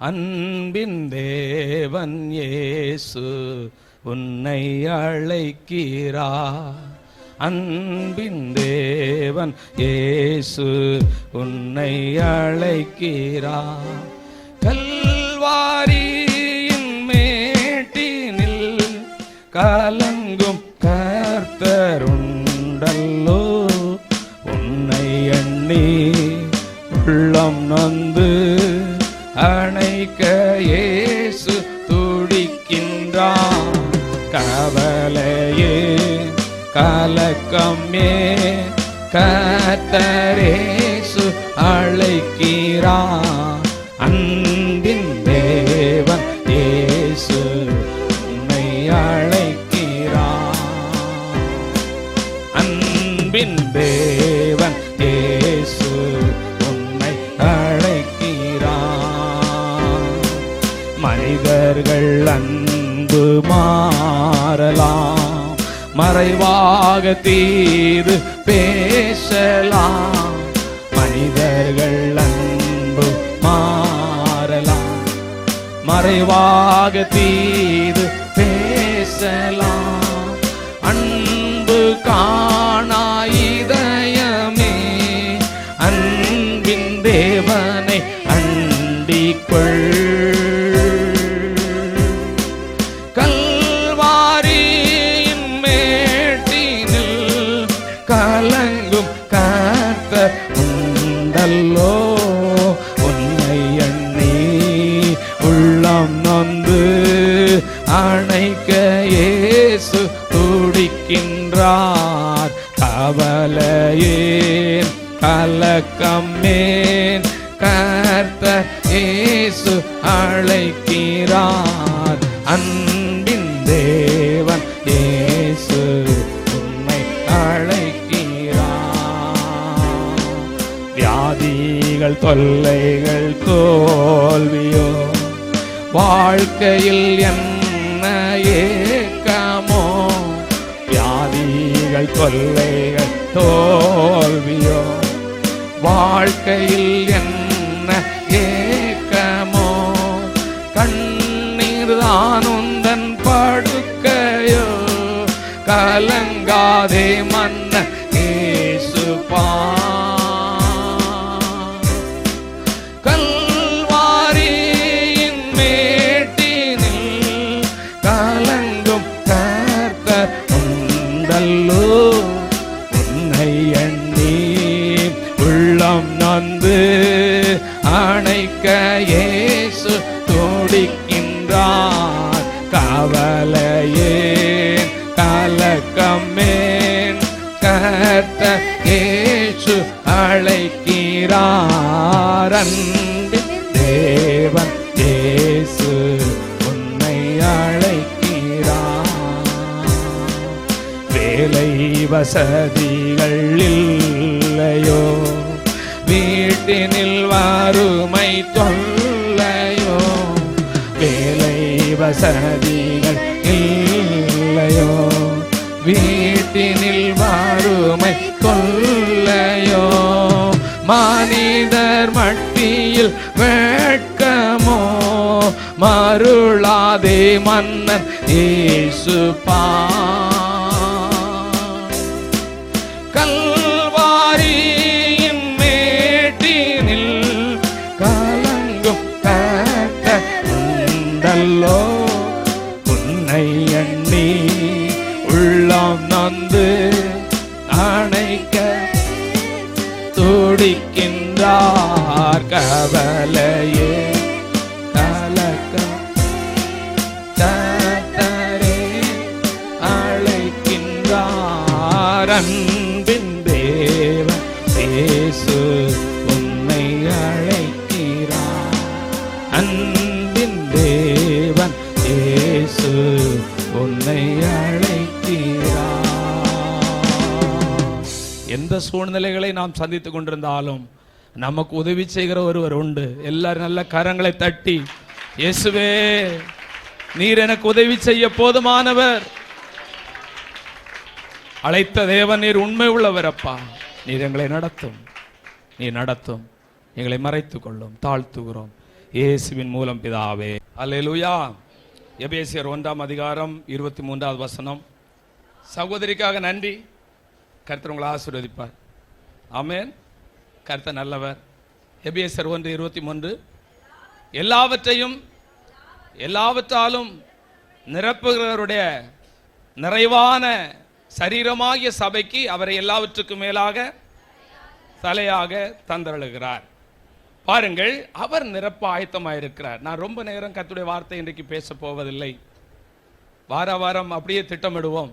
அன்பின் தேவன் இயேசு உன்னை அழைக்கிறார். அன்பின் தேவன் இயேசு உன்னை அழைக்கிறார். கல்வாரியின் மேட்டினில் கலங்கும் கர்த்தருண்டல்லோ, உன்னை எண்ணி உள்ளம் நொந்து அணைக்க இயேசு துடிக்கின்றான். கவலையே கலக்கமே கர்த்தர் இயேசு அழைக்கிறான். அன்பின் தேவன் இயேசு உன்னை அழைக்கிறான். அன்பின் தேவன் இயேசு உன்னை அழைக்கிறான். மனிதர்கள் அன்பு மாறலாம், மறைவாக தீது பேசலாம். மனிதர்கள் அன்பு மாறலாம், மறைவாக தீது பேசலாம். அன்பு காணா இதயமே அன்பின் தேவனை அண்டிக்கொள். கல்வாரியின் மேட்டினில் கலங்கும் கர்த்தர் உண்டல்லோ, உன்னை எண்ணி உள்ளம் நொந்து அணைக்க இயேசு துடிக்கின்றார். கவலையேன் கலக்கமேன் கர்த்தர் இயேசு அழைக்கிறார். அன்பின் தேவன் இயேசு உன்னை அழைக்கிறார். வியாதிகள் தொல்லைகள் தோல்வியோ, வாழ்க்கையில் என்ன ஏக்கமோ. வியாதிகள் தொல்லைகள் தோல்வியோ, வாழ்க்கையில் என்ன ஏக்கமோ. கண்ணீர் தான் உந்தன் படுக்கையோ, கலங்காதே மன்ன இயேசு பார். கல்வாரியின் மேட்டினில் கலங்கும் கர்த்தர் உண்டல்லோ, உன்னை எண்ணி உள்ளம் நொந்து அணைக்க இயேசு துடிக்கின்றார். கவலையேன் கலக்கமேன் கர்த்தர் இயேசு அழைக்கிறார். அன்பின் தேவன் இயேசு உன்னை அழைக்கிறார். வேலை வசதிகள் இல்லையோ, வீட்டினில் வறுமை தொல்லையோ. வேலை வசதிகள் இல்லையோ, வீட்டினில் வறுமை தொல்லையோ. மனிதர் மட்டியில் வெட்கமோ, மருளாதே மன்னன் இயேசு பார். கல்வாரியின் மேட்டினில் கலங்கும் கர்த்தர் உண்டல்லோ, உன்னை எண்ணி உள்ளம் நொந்து அணைக்க துடிக்கின்றார். கவலையே கலக்கம் கர்த்தரே அழைக்கின்றார். அன்பின் தேவன் இயேசு உன்னை அழைக்கிறார். அன்பின் தேவன் இயேசு உன்னை அழைக்கிறார். எந்த சூழ்நிலைகளை நாம் சந்தித்துக் கொண்டிருந்தாலும் நமக்கு உதவி செய்கிற ஒருவர் உண்டு. எல்லாரும் நல்ல கரங்களை தட்டி, இயேசுவே நீர் எனக்கு உதவி செய்ய போதுமானவர். அழைத்த தேவன் நீர் உண்மை உள்ளவர். அப்பா நீர் எங்களை நடத்தும், நீர் நடத்தும், எங்களை மறைத்துக் கொள்ளும். தாழ்த்துகிறோம் இயேசுவின் மூலம் பிதாவே. அல்லேலூயா. எபேசியர் 1:23 சகோதரிக்காக நன்றி. கர்த்தர் உங்களை ஆசீர்வதிப்பார். ஆமென். கர்த்தர் நல்லவர். எபேசியர் 1:23 எல்லாவற்றையும் எல்லாவற்றாலும் நிரப்புகிறவருடைய நிறைவான சரீரமாகிய சபைக்கு அவரை எல்லாவற்றுக்கும் மேலாக தலையாக தந்தருளுகிறார். பாருங்கள், அவர் நிரப்ப ஆயத்தமாயிருக்கிறார். நான் ரொம்ப நேரம் கர்த்தருடைய வார்த்தை இன்றைக்கு பேச போவதில்லை. வார வாரம் அப்படியே திட்டமிடுவோம்.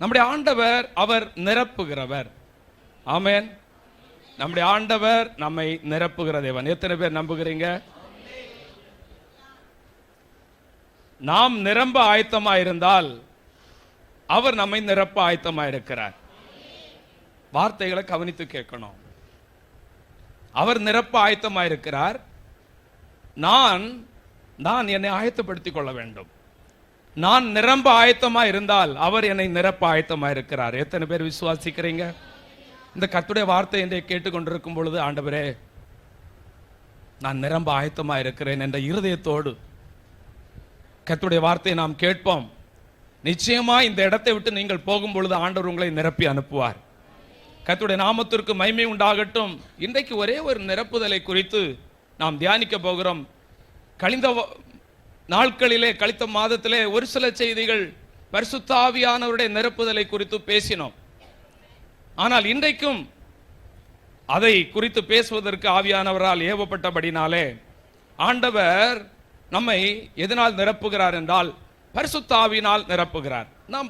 நம்முடைய ஆண்டவர் அவர் நிரப்புகிறவர். ஆமென். நம்முடைய ஆண்டவர் நம்மை நிரப்புகிற தேவன். எத்தனை பேர் நம்புகிறீங்க? நாம் நிரம்ப ஆயத்தமாயிருந்தால் அவர் நம்மை நிரப்ப ஆயத்தமாயிருக்கிறார். வார்த்தைகளை கவனித்து கேட்கணும். அவர் நிரப்ப ஆயத்தமாயிருக்கிறார். நான் என்னை ஆயத்தப்படுத்திக் கொள்ள வேண்டும். நான் நிரம்ப ஆயத்தமா இருந்தால் அவர் என்னை நிரப்ப ஆயத்தமா இருக்கிறார். எத்தனை பேர் விசுவாசிக்கிறீங்க? இந்த கர்த்தருடைய வார்த்தை என்று கேட்டுக்கொண்டிருக்கும் பொழுது, ஆண்டவரே நான் நிரம்ப ஆயத்தமா இருக்கிறேன் என்ற இருதயத்தோடு கர்த்தருடைய வார்த்தையை நாம் கேட்போம். நிச்சயமா இந்த இடத்தை விட்டு நீங்கள் போகும் பொழுது ஆண்டவர் உங்களை நிரப்பி அனுப்புவார். கர்த்தருடைய நாமத்திற்கு மகிமை உண்டாகட்டும். இன்றைக்கு ஒரே ஒரு நிரப்புதலை குறித்து நாம் தியானிக்க போகிறோம். கழிந்த நாட்களிலே, கழித்த மாதத்திலே ஒரு சில செய்திகள் பரிசுத்த ஆவியானவருடைய நிரப்புதலை குறித்து பேசினோம். ஆனால் இன்றைக்கும் அதை குறித்து பேசுவதற்கு ஆவியானவரால் ஏவப்பட்டபடினாலே ஆண்டவர் நம்மை எதனால் நிரப்புகிறார் என்றால் பரிசுத்த ஆவியினால் நிரப்புகிறார். நாம்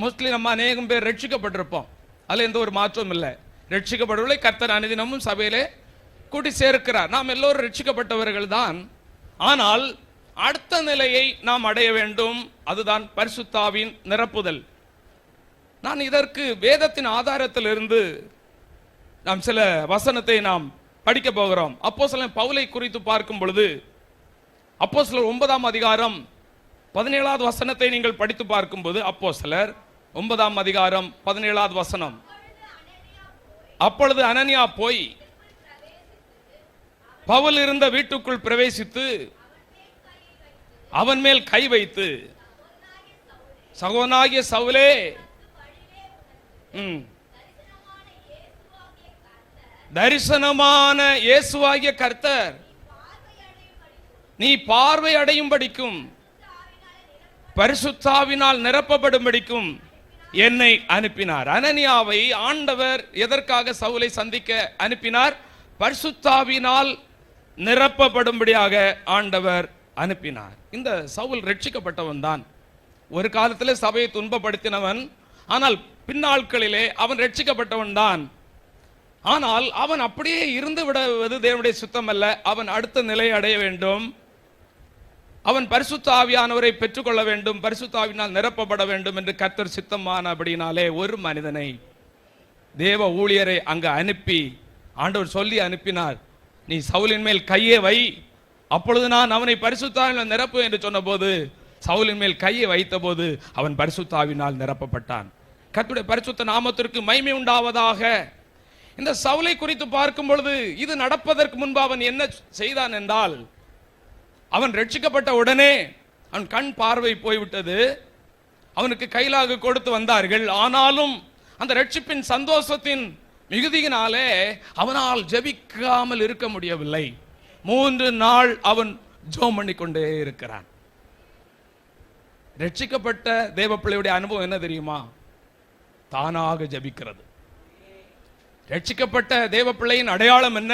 மோஸ்ட்லி நம்ம அநேகம் பேர் ரட்சிக்கப்பட்டிருப்போம். அதில் எந்த ஒரு மாற்றம் இல்லை. ரட்சிக்கப்படவில்லை. கர்த்தர் அனுதினமும் சபையிலே கூட்டி சேர்க்கிறார். நாம் எல்லோரும் ரட்சிக்கப்பட்டவர்கள் தான். ஆனால் அடுத்த நிலையை நாம் அடைய வேண்டும். அதுதான் பரிசுத்த ஆவியின் நிரப்புதல். நான் இதற்கு வேதத்தின் ஆதாரத்திலிருந்து நாம் சில வசனத்தை நாம் படிக்க போகிறோம். அப்போஸ்தலன் பவுலை குறித்து பார்க்கும் பொழுது அப்போஸ்தலர் 9:17 வசனத்தை நீங்கள் படித்து பார்க்கும்போது, அப்போஸ்தலர் 9:17 அப்பொழுது அனனியா போய் பவுல் இருந்த வீட்டுக்குள் பிரவேசித்து அவன் மேல் கை வைத்து, சகோதரனாகிய சவுலே, தரிசனமான இயேசுவாகிய கர்த்தர் நீ பார்வை அடையும் படிக்கும் பரிசுத்த ஆவியினால் நிரப்பப்படும்படிக்கும் என்னை அனுப்பினார். அனனியாவை ஆண்டவர் எதற்காக சவுலை சந்திக்க அனுப்பினார்? பரிசுத்த ஆவியினால் நிரப்பப்படும்படியாக ஆண்டவர் அனுப்பினார். இந்த சவுல் ரட்சிக்கப்பட்டவன் தான். ஒரு காலத்தில் சபையை துன்பப்படுத்தினவன். ஆனால் பின்னாட்களிலே அவன் ரட்சிக்கப்பட்டவன் தான். ஆனால் அவன் அப்படியே இருந்து விடுவது தேவனுடைய சுத்தம் அல்ல. அவன் அடுத்த நிலை அடைய வேண்டும். அவன் பரிசுத்த ஆவியானவரை பெற்றுக்கொள்ள வேண்டும். பரிசுத்த ஆவியினால் நிரப்பப்பட வேண்டும் என்று கர்த்தர் சித்தமானபடினாலே ஒரு மனிதனை, தேவ ஊழியரை அங்கு அனுப்பி ஆண்டவர் சொல்லி அனுப்பினார். நீ சவுலின் மேல் கையை வை, அப்பொழுது நான் அவனை பரிசுத்த ஆவியினால் நிரப்பு என்று சொன்ன போது, சவுலின் மேல் கையை வைத்த போது அவன் பரிசுத்த ஆவியினால் நிரப்பப்பட்டான். கர்த்தருடைய பரிசுத்த நாமத்திற்கு மகிமை உண்டாவதாக. இந்த சவுலை குறித்து பார்க்கும் பொழுது இது நடப்பதற்கு முன்பு அவன் என்ன செய்தான் என்றால், அவன் ரட்சிக்கப்பட்ட உடனே அவன் கண் பார்வை போய்விட்டது. அவனுக்கு கைலாகு கொடுத்து வந்தார்கள். ஆனாலும் அந்த ரட்சிப்பின் சந்தோஷத்தின் மிகுதியினாலே அவனால் ஜெபிக்காமல் இருக்க முடியவில்லை. 3 நாள் அவன் ஜெபம் பண்ணிக்கொண்டே இருக்கிறான். ரட்சிக்கப்பட்ட தேவப்பிள்ளையுடைய அனுபவம் என்ன தெரியுமா? தானாக ஜெபிக்கிறது. ரட்சிக்கப்பட்ட தேவப்பிள்ளையின் அடையாளம் என்ன?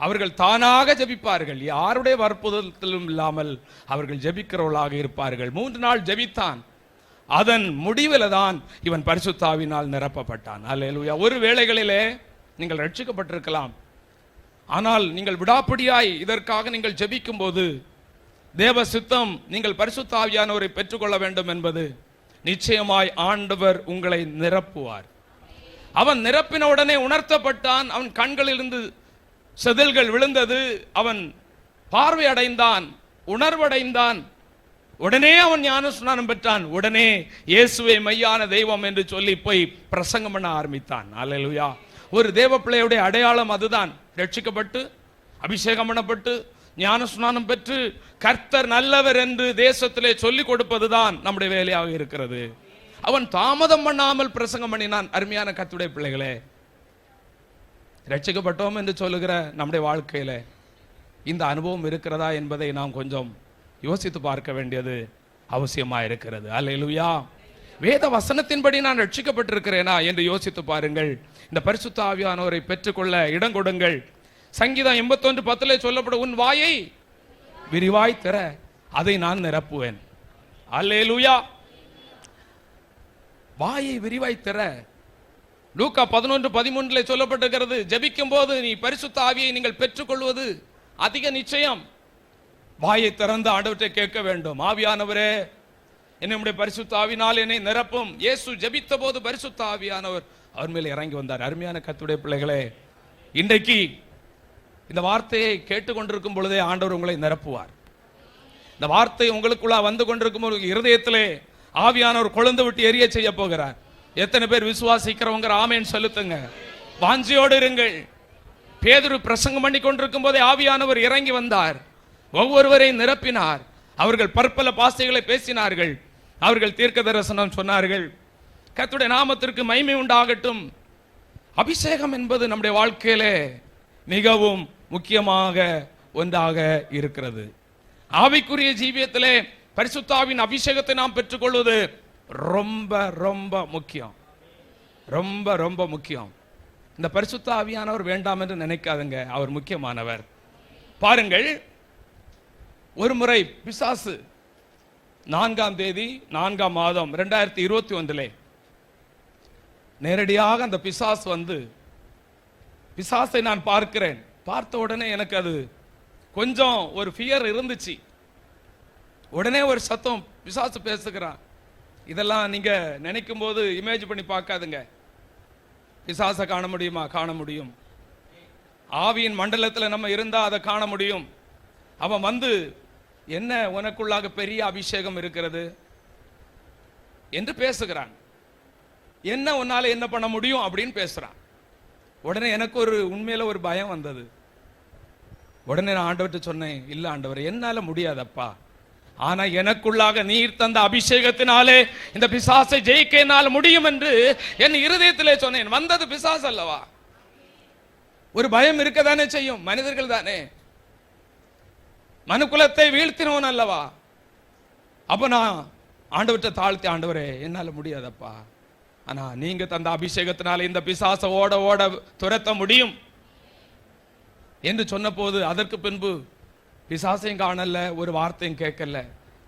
அவர்கள் தானாக ஜெபிப்பார்கள். யாருடைய வற்புறுத்தலும் இல்லாமல் அவர்கள் ஜெபிக்கிறவர்களாக இருப்பார்கள். 3 நாள் ஜெபித்தான். அதன் முடிவில் தான் இவன் பரிசுத்த ஆவியினால் நிரப்பப்பட்டான். அல்லேலூயா. ஒரு வேளைகளிலே நீங்கள் ரட்சிக்கப்பட்டிருக்கலாம். ஆனால் நீங்கள் விடாப்பிடியாய் இதற்காக நீங்கள் ஜெபிக்கும் போது தேவ சித்தம் நீங்கள் பரிசுத்த ஆவியானவரை பெற்றுக்கொள்ள வேண்டும் என்பது நிச்சயமாய் ஆண்டவர் உங்களை நிரப்புவார். அவன் நிரப்பின உடனே உணர்த்தப்பட்டான். அவன் கண்களிலிருந்து செதில்கள் விழுந்தது. அவன் பார்வை அடைந்தான், உணர்வடைந்தான். உடனே அவன் ஞானஸ்நானம் பெற்றான். உடனே இயேசுவே மெய்யான தெய்வம் என்று சொல்லி போய் பிரசங்கம் பண்ண ஆரம்பித்தான். அல்லேலூயா. ஒரு தேவ பிள்ளையுடைய அடையாளம் அதுதான். ரட்சிக்கப்பட்டு அபிஷேகம் பண்ணப்பட்டு ஞானஸ்நானம் பெற்று கர்த்தர் நல்லவர் என்று தேசத்திலே சொல்லிக் கொடுப்பதுதான் நம்முடைய வேலையாக இருக்கிறது. அவன் தாமதம் பண்ணாமல் பிரசங்கம் பண்ணினான். அருமையான கர்த்தருடைய பிள்ளைகளே, ரட்சிக்கப்பட்டோம் என்று சொல்லுகிற நம்முடைய வாழ்க்கையில இந்த அனுபவம் இருக்கிறதா என்பதை நாம் கொஞ்சம் யோசித்து பார்க்க வேண்டியது அவசியமா இருக்கிறது. அல்லேலூயா. வேத வசனத்தின்படி நான் ரட்சிக்கப்பட்டிருக்கிறேனா என்று யோசித்து பாருங்கள். இந்த பரிசுத்த ஆவியானவரை பெற்றுக்கொள்ள இடம் கொடுங்கள். சங்கீதம் 81:10 சொல்லப்படும், உன் வாயை விரிவாய் திற, அதை நான் நிரப்புவேன். அல்லேலூயா. வாயை விரிவாய் திற. லூக்கா 11:13 சொல்லப்பட்டிருக்கிறது, ஜெபிக்கும் போது நீ பரிசுத்த ஆவியை நீங்கள் பெற்றுக்கொள்வது அதிக நிச்சயம். வாயை திறந்து ஆண்டவரை கேட்க வேண்டும். ஆவியானவரே, என்னுடைய பரிசுத்த ஆவியினால் என்னை நிரப்பும். இயேசு ஜெபித்த போது பரிசுத்த ஆவியானவர் அவர் மேல் இறங்கி வந்தார். அருமையான கர்த்தருடைய பிள்ளைகளே, இன்றைக்கு இந்த வார்த்தையை கேட்டுக்கொண்டிருக்கும் பொழுதே ஆண்டவர் உங்களை நிரப்புவார். இந்த வார்த்தை உங்களுக்குள்ள வந்து கொண்டிருக்கும் ஒரு இருதயத்திலே ஆவியானவர் கொழுந்து விட்டு எரிய செய்ய போகிறார். எத்தனை பேர் விசுவாசிக்கிறவங்க ஆமென் செலுத்துங்க. வாஞ்சியோடு இருங்கள். பேதுரு பிரசங்கம் பண்ணி கொண்டிருக்கும் போதே ஆவியானவர் இறங்கி வந்தார், ஒவ்வொருவரையும் நிரப்பினார். அவர்கள் பற்பல பாசைகளை பேசினார்கள், அவர்கள் தீர்க்க தரிசனம் சொன்னார்கள். கர்த்தருடைய நாமத்திற்கு மகிமை உண்டாகட்டும். அபிஷேகம் என்பது நம்முடைய வாழ்க்கையிலே மிகவும் முக்கியமாக ஒன்றாக இருக்கிறது. ஆவிக்குரிய ஜீவியத்திலே பரிசுத்த ஆவியின் அபிஷேகத்தை நாம் பெற்றுக்கொள்வது ரொம்ப ரொம்ப முக்கியம். ரொம்ப ரொம்ப முக்கியம். இந்த பரிசுத்த ஆவியானவர் வேண்டாம் என்று நினைக்காதுங்க, அவர் முக்கியமானவர். பாருங்கள், ஒரு முறை பிசாசு 4ஆம் தேதி 4ஆம் மாதம் 2021 நேரடியாக அந்த பிசாசு வந்து, பிசாசை நான் பார்க்கிறேன். பார்த்த உடனே எனக்கு அது கொஞ்சம் ஒரு ஃபியர் இருந்துச்சு. உடனே ஒரு சத்தம், பிசாசு பேசுகிறான். இதெல்லாம் நீங்க நினைக்கும் போது இமேஜ் பண்ணி பார்க்காதுங்க. பிசாசை காண முடியுமா? காண முடியும். ஆவியின் மண்டலத்தில் நம்ம இருந்தா அதை காண முடியும். அவன் வந்து, என்ன உனக்குள்ளாக பெரிய அபிஷேகம் இருக்கிறது என்று பேசுகிறான். என்ன உன்னால என்ன பண்ண முடியும் அப்படின்னு பேசுறான். உடனே எனக்கு ஒரு உண்மையில ஒரு பயம் வந்தது. உடனே நான் ஆண்டவர்கிட்ட சொன்னேன், இல்ல ஆண்டவர், என்னால முடியாதப்பா, ஆனா எனக்குள்ளாக நீர் தந்த அபிஷேகத்தினாலே இந்த பிசாசை ஜெயிக்க என்னால் முடியும் என்று என் இருதயத்திலே சொன்னேன். வந்தது பிசாசு அல்லவா? ஒரு பயம் இருக்கதானே செய்யும். மனிதர்கள் தானே, மனுக்குலத்தை வீழ்த்தினவன் அல்லவா? அப்ப நான் ஆண்டவர்கிட்ட தாழ்த்தி, ஆண்டவரே என்னால முடியாதப்பா, ஆனா நீங்க தந்த அபிஷேகத்தினால இந்த பிசாசை ஓட ஓட துரத்த முடியும் என்று சொன்ன போது, அதற்கு பின்பு பிசாசையும் காணல, ஒரு வார்த்தையும் கேட்கல.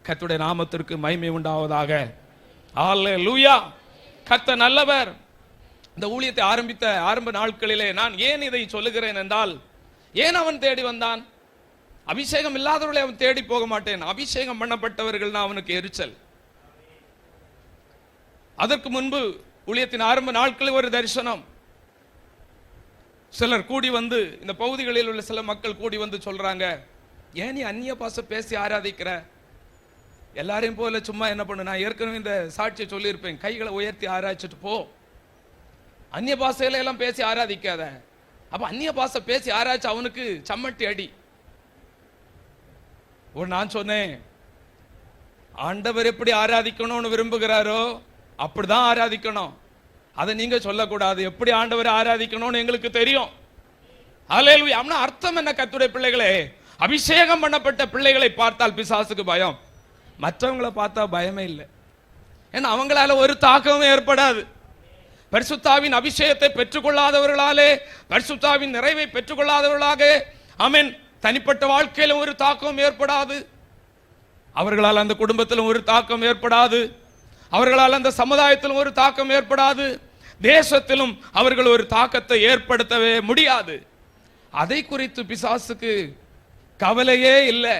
கர்த்தருடைய நாமத்திற்கு மகிமை உண்டாவதாக. அல்லேலூயா. கர்த்தர் நல்லவர். இந்த ஊழியத்தை ஆரம்பித்த ஆரம்ப நாட்களிலே நான் ஏன் இதை சொல்லுகிறேன் என்றால், ஏன் அவன் தேடி வந்தான்? அபிஷேகம் இல்லாதவர்களை அவன் தேடி போக மாட்டேன். அபிஷேகம் பண்ணப்பட்டவர்கள் அவனுக்கு எரிச்சல். அதற்கு முன்பு ஊழியத்தின் ஆரம்ப நாட்களில் ஒரு தரிசனம். சிலர் கூடி வந்து, இந்த பகுதிகளில் உள்ள சில மக்கள் கூடி வந்து சொல்றாங்க, ஏன் நீ அந்நிய பாஷை பேசி ஆராதிக்கிற? எல்லாரையும் போல சும்மா என்ன பண்ணு, நான் ஏற்கனவே இந்த சாட்சியை சொல்லியிருப்பேன், கைகளை உயர்த்தி ஆராய்ச்சிட்டு போ, அந்நிய பாஷையில எல்லாம் பேசி ஆராதிக்காத. அப்ப அந்நிய பாஷை பேசி ஆராய்ச்சி அவனுக்கு சம்மட்டி அடி. நான் சொன்னேன், ஆண்டவர் எப்படி ஆராதிக்கணும்னு விரும்புகிறாரோ அப்படிதான் ஆராதிக்கணும். அதை நீங்க சொல்லக்கூடாது. எப்படி ஆண்டவர் ஆராதிக்கணும்னு எங்களுக்கு தெரியும். அல்லேலூயா. அப்படின்னா அர்த்தம் என்ன கர்த்தருடைய பிள்ளைகளே? அபிஷேகம் பண்ணப்பட்ட பிள்ளைகளை பார்த்தால் பிசாசுக்கு பயம், மற்றவங்களை பார்த்தா பயமே இல்லை. ஏன்னா அவங்களால ஒரு தாக்கமும் ஏற்படாது. பரிசுத்தாவின் அபிஷேகத்தை பெற்றுக்கொள்ளாதவர்களாலே, பரிசுத்தாவின் நிறைவை பெற்றுக்கொள்ளாதவர்களாக ஆமென் தனிப்பட்ட வாழ்க்கையில ஒரு தாக்கம் ஏற்படாது. அவர்களால் அந்த குடும்பத்திலும் ஒரு தாக்கம் ஏற்படாது. அவர்களால் அந்த சமுதாயத்திலும் ஒரு தாக்கம் ஏற்படாது. தேசத்திலும் அவர்கள் ஒரு தாக்கத்தை ஏற்படுத்தவே முடியாது. அதை குறித்து பிசாசுக்கு கவலையே இல்லை.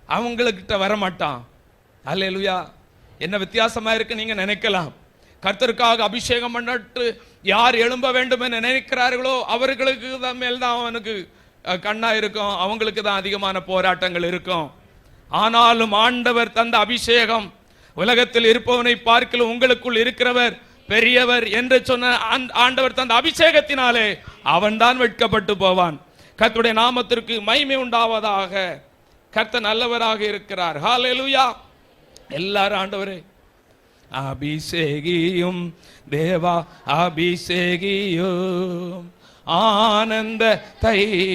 அவங்ககிட்ட வரமாட்டான். அல்லேலூயா. என்ன வித்தியாசமா இருக்கு நீங்க நினைக்கலாம். கர்த்தருக்காக அபிஷேகம் பண்ணட்டு யார் எழும்ப வேண்டும் என்று நினைக்கிறார்களோ அவர்களுக்கு மேல் தான் அவனுக்கு கண்ணா இருக்கும். அவங்களுக்கு தான் அதிகமான போராட்டங்கள் இருக்கும். ஆனாலும் ஆண்டவர் தந்த அபிஷேகம், உலகத்தில் இருப்பவனை பார்க்கலும் உங்களுக்குள் இருக்கிறவர் பெரியவர் என்று சொன்ன ஆண்டவர் தந்த அபிஷேகத்தினாலே அவன் தான் வெட்கப்பட்டு போவான். கர்த்தருடைய நாமத்திற்கு மகிமை உண்டாவதாக. கர்த்தர் நல்லவராக இருக்கிறார். ஹல்லேலூயா. எல்லாரும் ஆண்டவரே அபிஷேகியும் தேவா அபிஷேகியும் ஆனந்த தைலத்தினால்.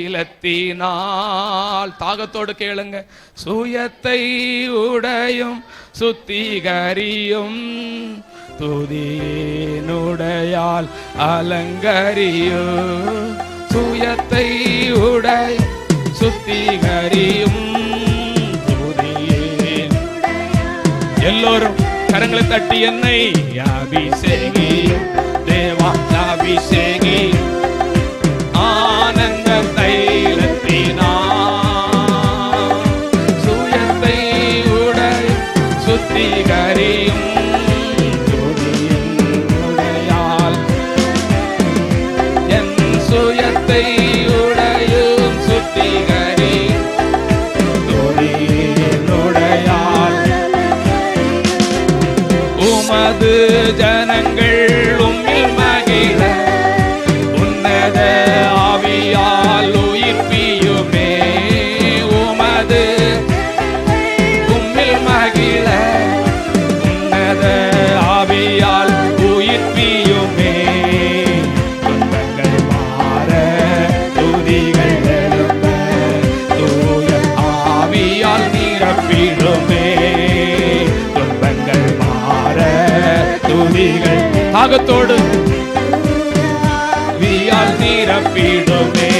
தாகத்தோடு கேளுங்க. சுயத்தை உடையும் சுத்திகரியும் துதியினுடையால் அலங்கரியும். சுயத்தை உடை சுத்திகரியும் துதியின். எல்லோரும் கரங்களை தட்டி என்னை அபிஷேகியும் தேவா அபிஷேகியும் ஆனந்த தைலத்தினால். சுயத்தை உடை சுத்திகரியும் துதியினுடையால். என் சுயத்தை உடையும் சுத்திகரியும் துதியினுடையால். உமது ஜனங்கள் உம்மில் மகிழ உன்னத ஆவியால் உயிர்ப்பியுமே. உமது உம்மில் மகிழ உன்னத ஆவியால் உயிர்ப்பியுமே. துன்பங்கள் மாற துதிகள் எழும்ப தூய ஆவியால் நிரப்பிடுமே. துன்பங்கள் மாற துதிகள் தாகத்தோடு வியால் நிரப்பிடுமே.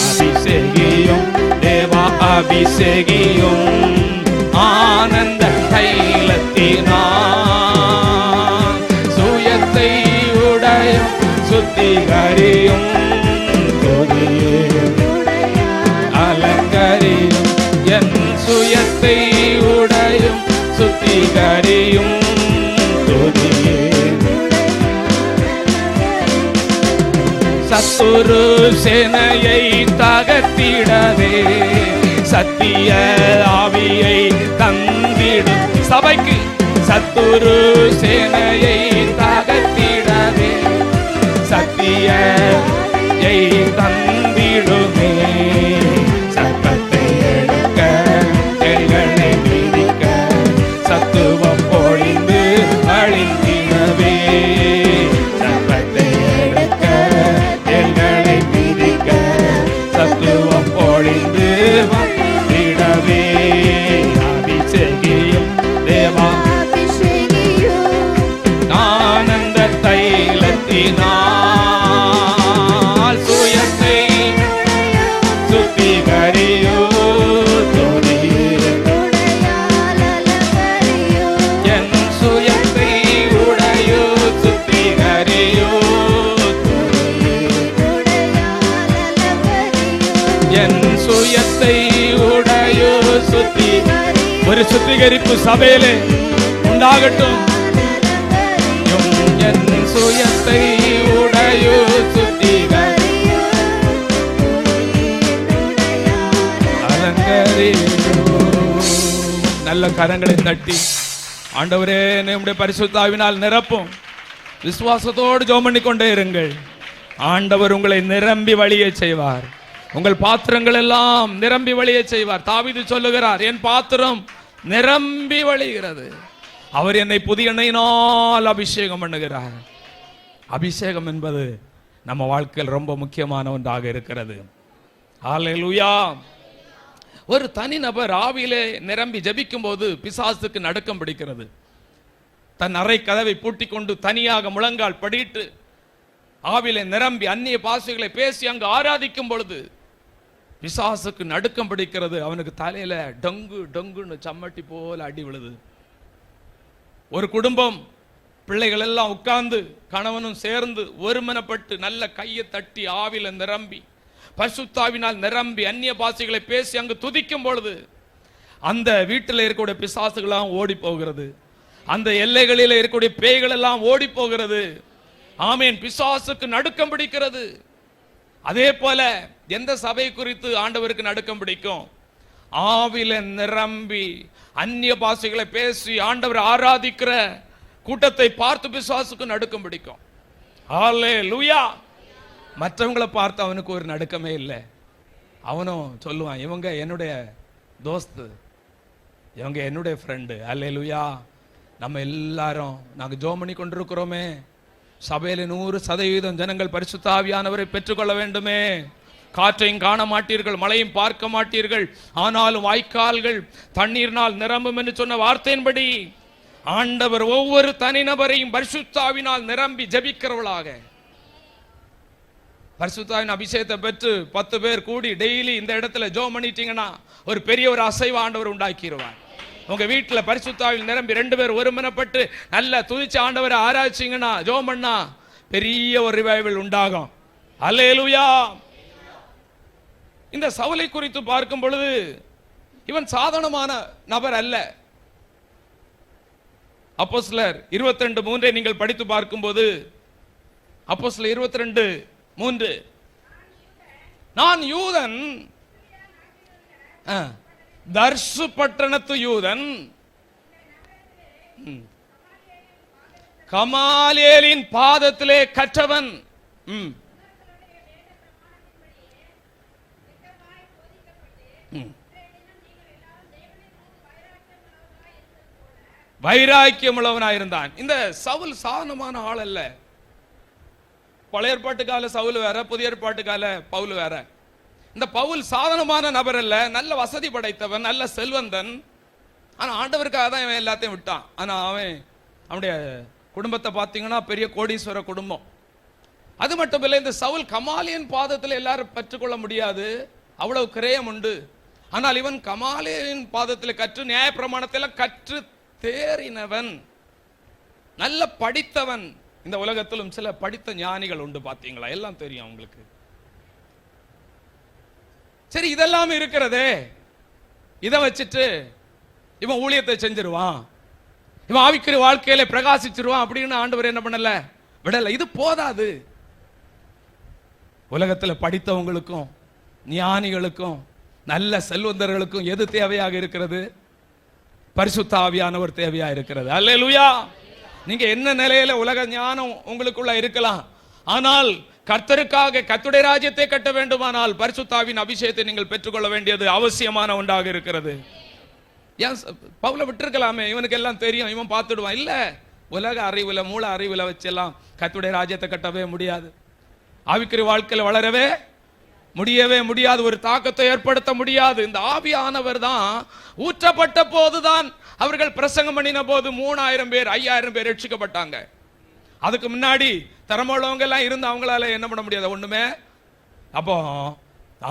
அபிஷேகியும் தேவா அபிஷேகியும் ஆனந்த தைலத்தினால். சுயத்தை உடையும் சுத்திகரியும் அலங்கரியும். என் சுயத்தை உடையும் சுத்திகரியும் துதியே. சத்துரு சேனையை தகர்த்திடவே சத்திய ஆவியை தந்திடும் சபைக்கு. சத்துரு சேனையை தகர்த்திடவே சத்தியை தந்திடுமே. சர்ப்பத்தை எடுக்க எல்களை மீதிக்க சத்துவம் பொழிந்து அழிந்திடவே. சர்ப்பத்தை எடுக்க எல்களை மீதிக்க சத்துவம் பொழிந்து வந்திடவே. அபிஷேகியும் தேவா ஆனந்த தைலத்தினால். சுயத்தை சுத்திகரியோ என் சுயத்தை உடையோ சுத்திகரியோ. என் சுயத்தை உடையோ சுத்தி. ஒரு சுத்திகரிப்பு சபையிலே உண்டாகட்டும். என் சுயத்தை உடையோ சுத்திகரியோ அலங்கரிयो. நல்ல கரங்களை தட்டி ஆண்டவரே நம்முடைய பரிசுத்த ஆவியினால் நிரப்பும். விசுவாசத்தோடு ஜெபம் பண்ணிக்கொண்டே இருங்கள். ஆண்டவர் உங்களை நிரம்பி வழிய செய்வார். உங்கள் பாத்திரங்கள் எல்லாம் நிரம்பி வழிய செய்வார். தாவீது சொல்லுகிறார், என் பாத்திரம் நிரம்பி வழிகிறது. அவர் என்னை புதிய எண்ணெயினால் அபிஷேகம் பண்ணுகிறார். அபிஷேகம் என்பது நம்ம வாழ்க்கையில் ரொம்ப முக்கியமான ஒன்றாக இருக்கிறது. ஹல்லேலூயா. ஒரு தனிநபர் ஆவியிலே நிரம்பி ஜெபிக்கும் போது பிசாசுக்கு நடுக்கம் பிடிக்கிறது. தன் அறை கதவை பூட்டிக் கொண்டு தனியாக முழங்கால் படிட்டு ஆவியிலே நிரம்பி அந்நிய பாஷைகளை பேசி அங்கு ஆராதிக்கும் பொழுது பிசாசுக்கு நடுக்கம் பிடிக்கிறது. அவனுக்கு தலையில டொங்கு டொங்குன்னு சம்மட்டி போல அடி விழுது. ஒரு குடும்பம் பிள்ளைகள் எல்லாம் உட்கார்ந்து கணவனும் சேர்ந்து ஒருமனப்பட்டு நல்ல கையை தட்டி ஆவில நிரம்பி பரிசுத்தாவினால் நிரம்பி அந்நிய பாஷைகளை பேசி அங்கு துதிக்கும் பொழுது அந்த வீட்டில் இருக்கக்கூடிய பிசாசுகளாம் ஓடி போகிறது. அந்த எல்லைகளில் இருக்கக்கூடிய பேய்கள் எல்லாம் ஓடி போகிறது. ஆமேன். பிசாசுக்கு நடுக்கம் பிடிக்கிறது. அதே போல எந்த சபை குறித்து ஆண்டவருக்கு நடுக்கம் பிடிக்கும்? ஆவில நிரம்பி அந்நிய பாஷைகளை பேசி ஆண்டவர் ஆராதிக்கிற கூட்டத்தை பார்த்து பிசாசுக்கு நடுக்கம் பிடிக்கும். ஹல்லேலூயா. மற்றவங்களை பார்த்து அவனுக்கு ஒரு நடுக்கமே இல்லை. அவனும் சொல்லுவான், இவங்க என்னுடைய தோஸ்து, இவங்க என்னுடைய ஃப்ரெண்டு. அல்லேலூயா. நம்ம எல்லாரும் நாங்க ஜெபம் பண்ணி கொண்டிருக்கிறோமே, சபையில 100% ஜனங்கள் பரிசுத்த ஆவியானவரை பெற்றுக்கொள்ள வேண்டுமே. காற்றையும் காண மாட்டீர்கள், மழையும் பார்க்க மாட்டீர்கள், ஆனாலும் வாய்க்கால்கள் தண்ணீர்னால் நிரம்பும் என்று சொன்ன வார்த்தையின்படி ஆண்டவர் ஒவ்வொரு தனிநபரையும் பரிசுத்த ஆவியினால் நிரம்பி ஜெபிக்கிறவளாக, பரிசுத்த ஆவியின் அபிஷேகத்தை பெற்று 10 பேர் கூடி டெய்லி இந்த இடத்துல ஜெபம் பண்ணிட்டீங்கன்னா ஒரு பெரிய ஒரு அசைவ ஆண்டவர் உண்டாக்கிடுவார். உங்க வீட்டில் பரிசுத்த ஆவியில் நிரம்பி 2 பேர் ஒருமனப்பட்டு நல்ல துதிச்சு ஆண்டவரை ஆராய்ச்சிங்கன்னா, ஜெபம் பண்ணா பெரிய ஒரு ரிவைவல் உண்டாகும். அல்லேலூயா. இந்த சவுலை குறித்து பார்க்கும் பொழுது இவன் சாதாரணமான நபர் அல்ல. அப்போஸ்தலர் 22:3 நீங்கள் படித்து பார்க்கும்போது, அப்போஸ்தலர் 22:3, நான் யூதன், தர்சு பட்டணத்து யூதன், கமாலியேலின் பாதத்திலே கற்றவன், வைராக்கியம் உள்ளவனாயிருந்தான். இந்த சவுல் சாதாரணமான ஆள் அல்ல. பழைய ஏற்பாட்டு கால சவுல் வேற, புதிய ஏற்பாட்டு கால பவுல் வேற. இந்த பவுல் சாதாரணமான நபர் அல்ல, நல்ல வசதி படைத்தவன், நல்ல செல்வந்தன். ஆனா ஆண்டவருக்காக தான் இவன் எல்லாத்தையும் விட்டான். ஆனா அவனுடைய குடும்பத்தை பார்த்தீங்கன்னா பெரிய கோடீஸ்வர குடும்பம். அது மட்டும் இல்லை, இந்த சவுல் கமாலியன் பாதத்தில் எல்லாரும் பெற்றுக்கொள்ள முடியாது, அவ்வளவு கிரயம் உண்டு. ஆனால் இவன் கமாலியன் பாதத்தில் கற்று நியாய பிரமாணத்தில் கற்று தேறினவன், நல்ல படித்தவன். இந்த உலகத்திலும் சில படித்த ஞானிகள் உண்டு, பாத்தீங்களா? எல்லாம் தெரியும் அவங்களுக்கு. சரி, இதெல்லாம் இருக்கிறதே, இதை வச்சுட்டு இவன் ஊழியத்தை செஞ்சிருவான், இவன் ஆவிக்குரிய வாழ்க்கையில பிரகாசிச்சிருவான் அப்படின்னு ஆண்டவர் என்ன பண்ணல, விடல. இது போதாது. உலகத்தில் படித்தவங்களுக்கும் ஞானிகளுக்கும் நல்ல செல்வந்தர்களுக்கும் எது தேவையாக இருக்கிறது? பரிசுத்த ஆவியானவர் தேவையா இருக்கிறது. அல்லேலூயா. நீங்க என்ன நிலையில உலக ஞானம் உங்களுக்குள்ள இருக்கலாம், ஆனால் கர்த்தருக்காக கர்த்தருடைய ராஜ்யத்தை கட்ட வேண்டுமானால் பரிசுத்த ஆவியின் அபிஷேகத்தை நீங்கள் பெற்றுக்கொள்ள வேண்டியது அவசியமான ஒன்றாக இருக்கிறது. ஏன் பவுலை விட்டுருக்கலாமே, இவனுக்கு எல்லாம் தெரியும், இவன் பார்த்துடுவான். இல்ல, உலக அறிவுல மூல அறிவுல வச்செல்லாம் கர்த்தருடைய ராஜ்யத்தை கட்டவே முடியாது. ஆவிக்குரிய வாழ்க்கையில் வளரவே முடியவே முடியாது, ஒரு தாக்கத்தை ஏற்படுத்த முடியாது. இந்த ஆவியானவர் தான் ஊற்றப்பட்ட போதுதான் அவர்கள் பிரசங்கம் பண்ணின போது 3000 பேர் 5000 பேர் ரட்சிக்கப்பட்டாங்க. அதுக்கு முன்னாடி தரமுள்ளவங்க எல்லாம் இருந்து அவங்களால என்ன பண்ண முடியாது, ஒண்ணுமே. அப்போ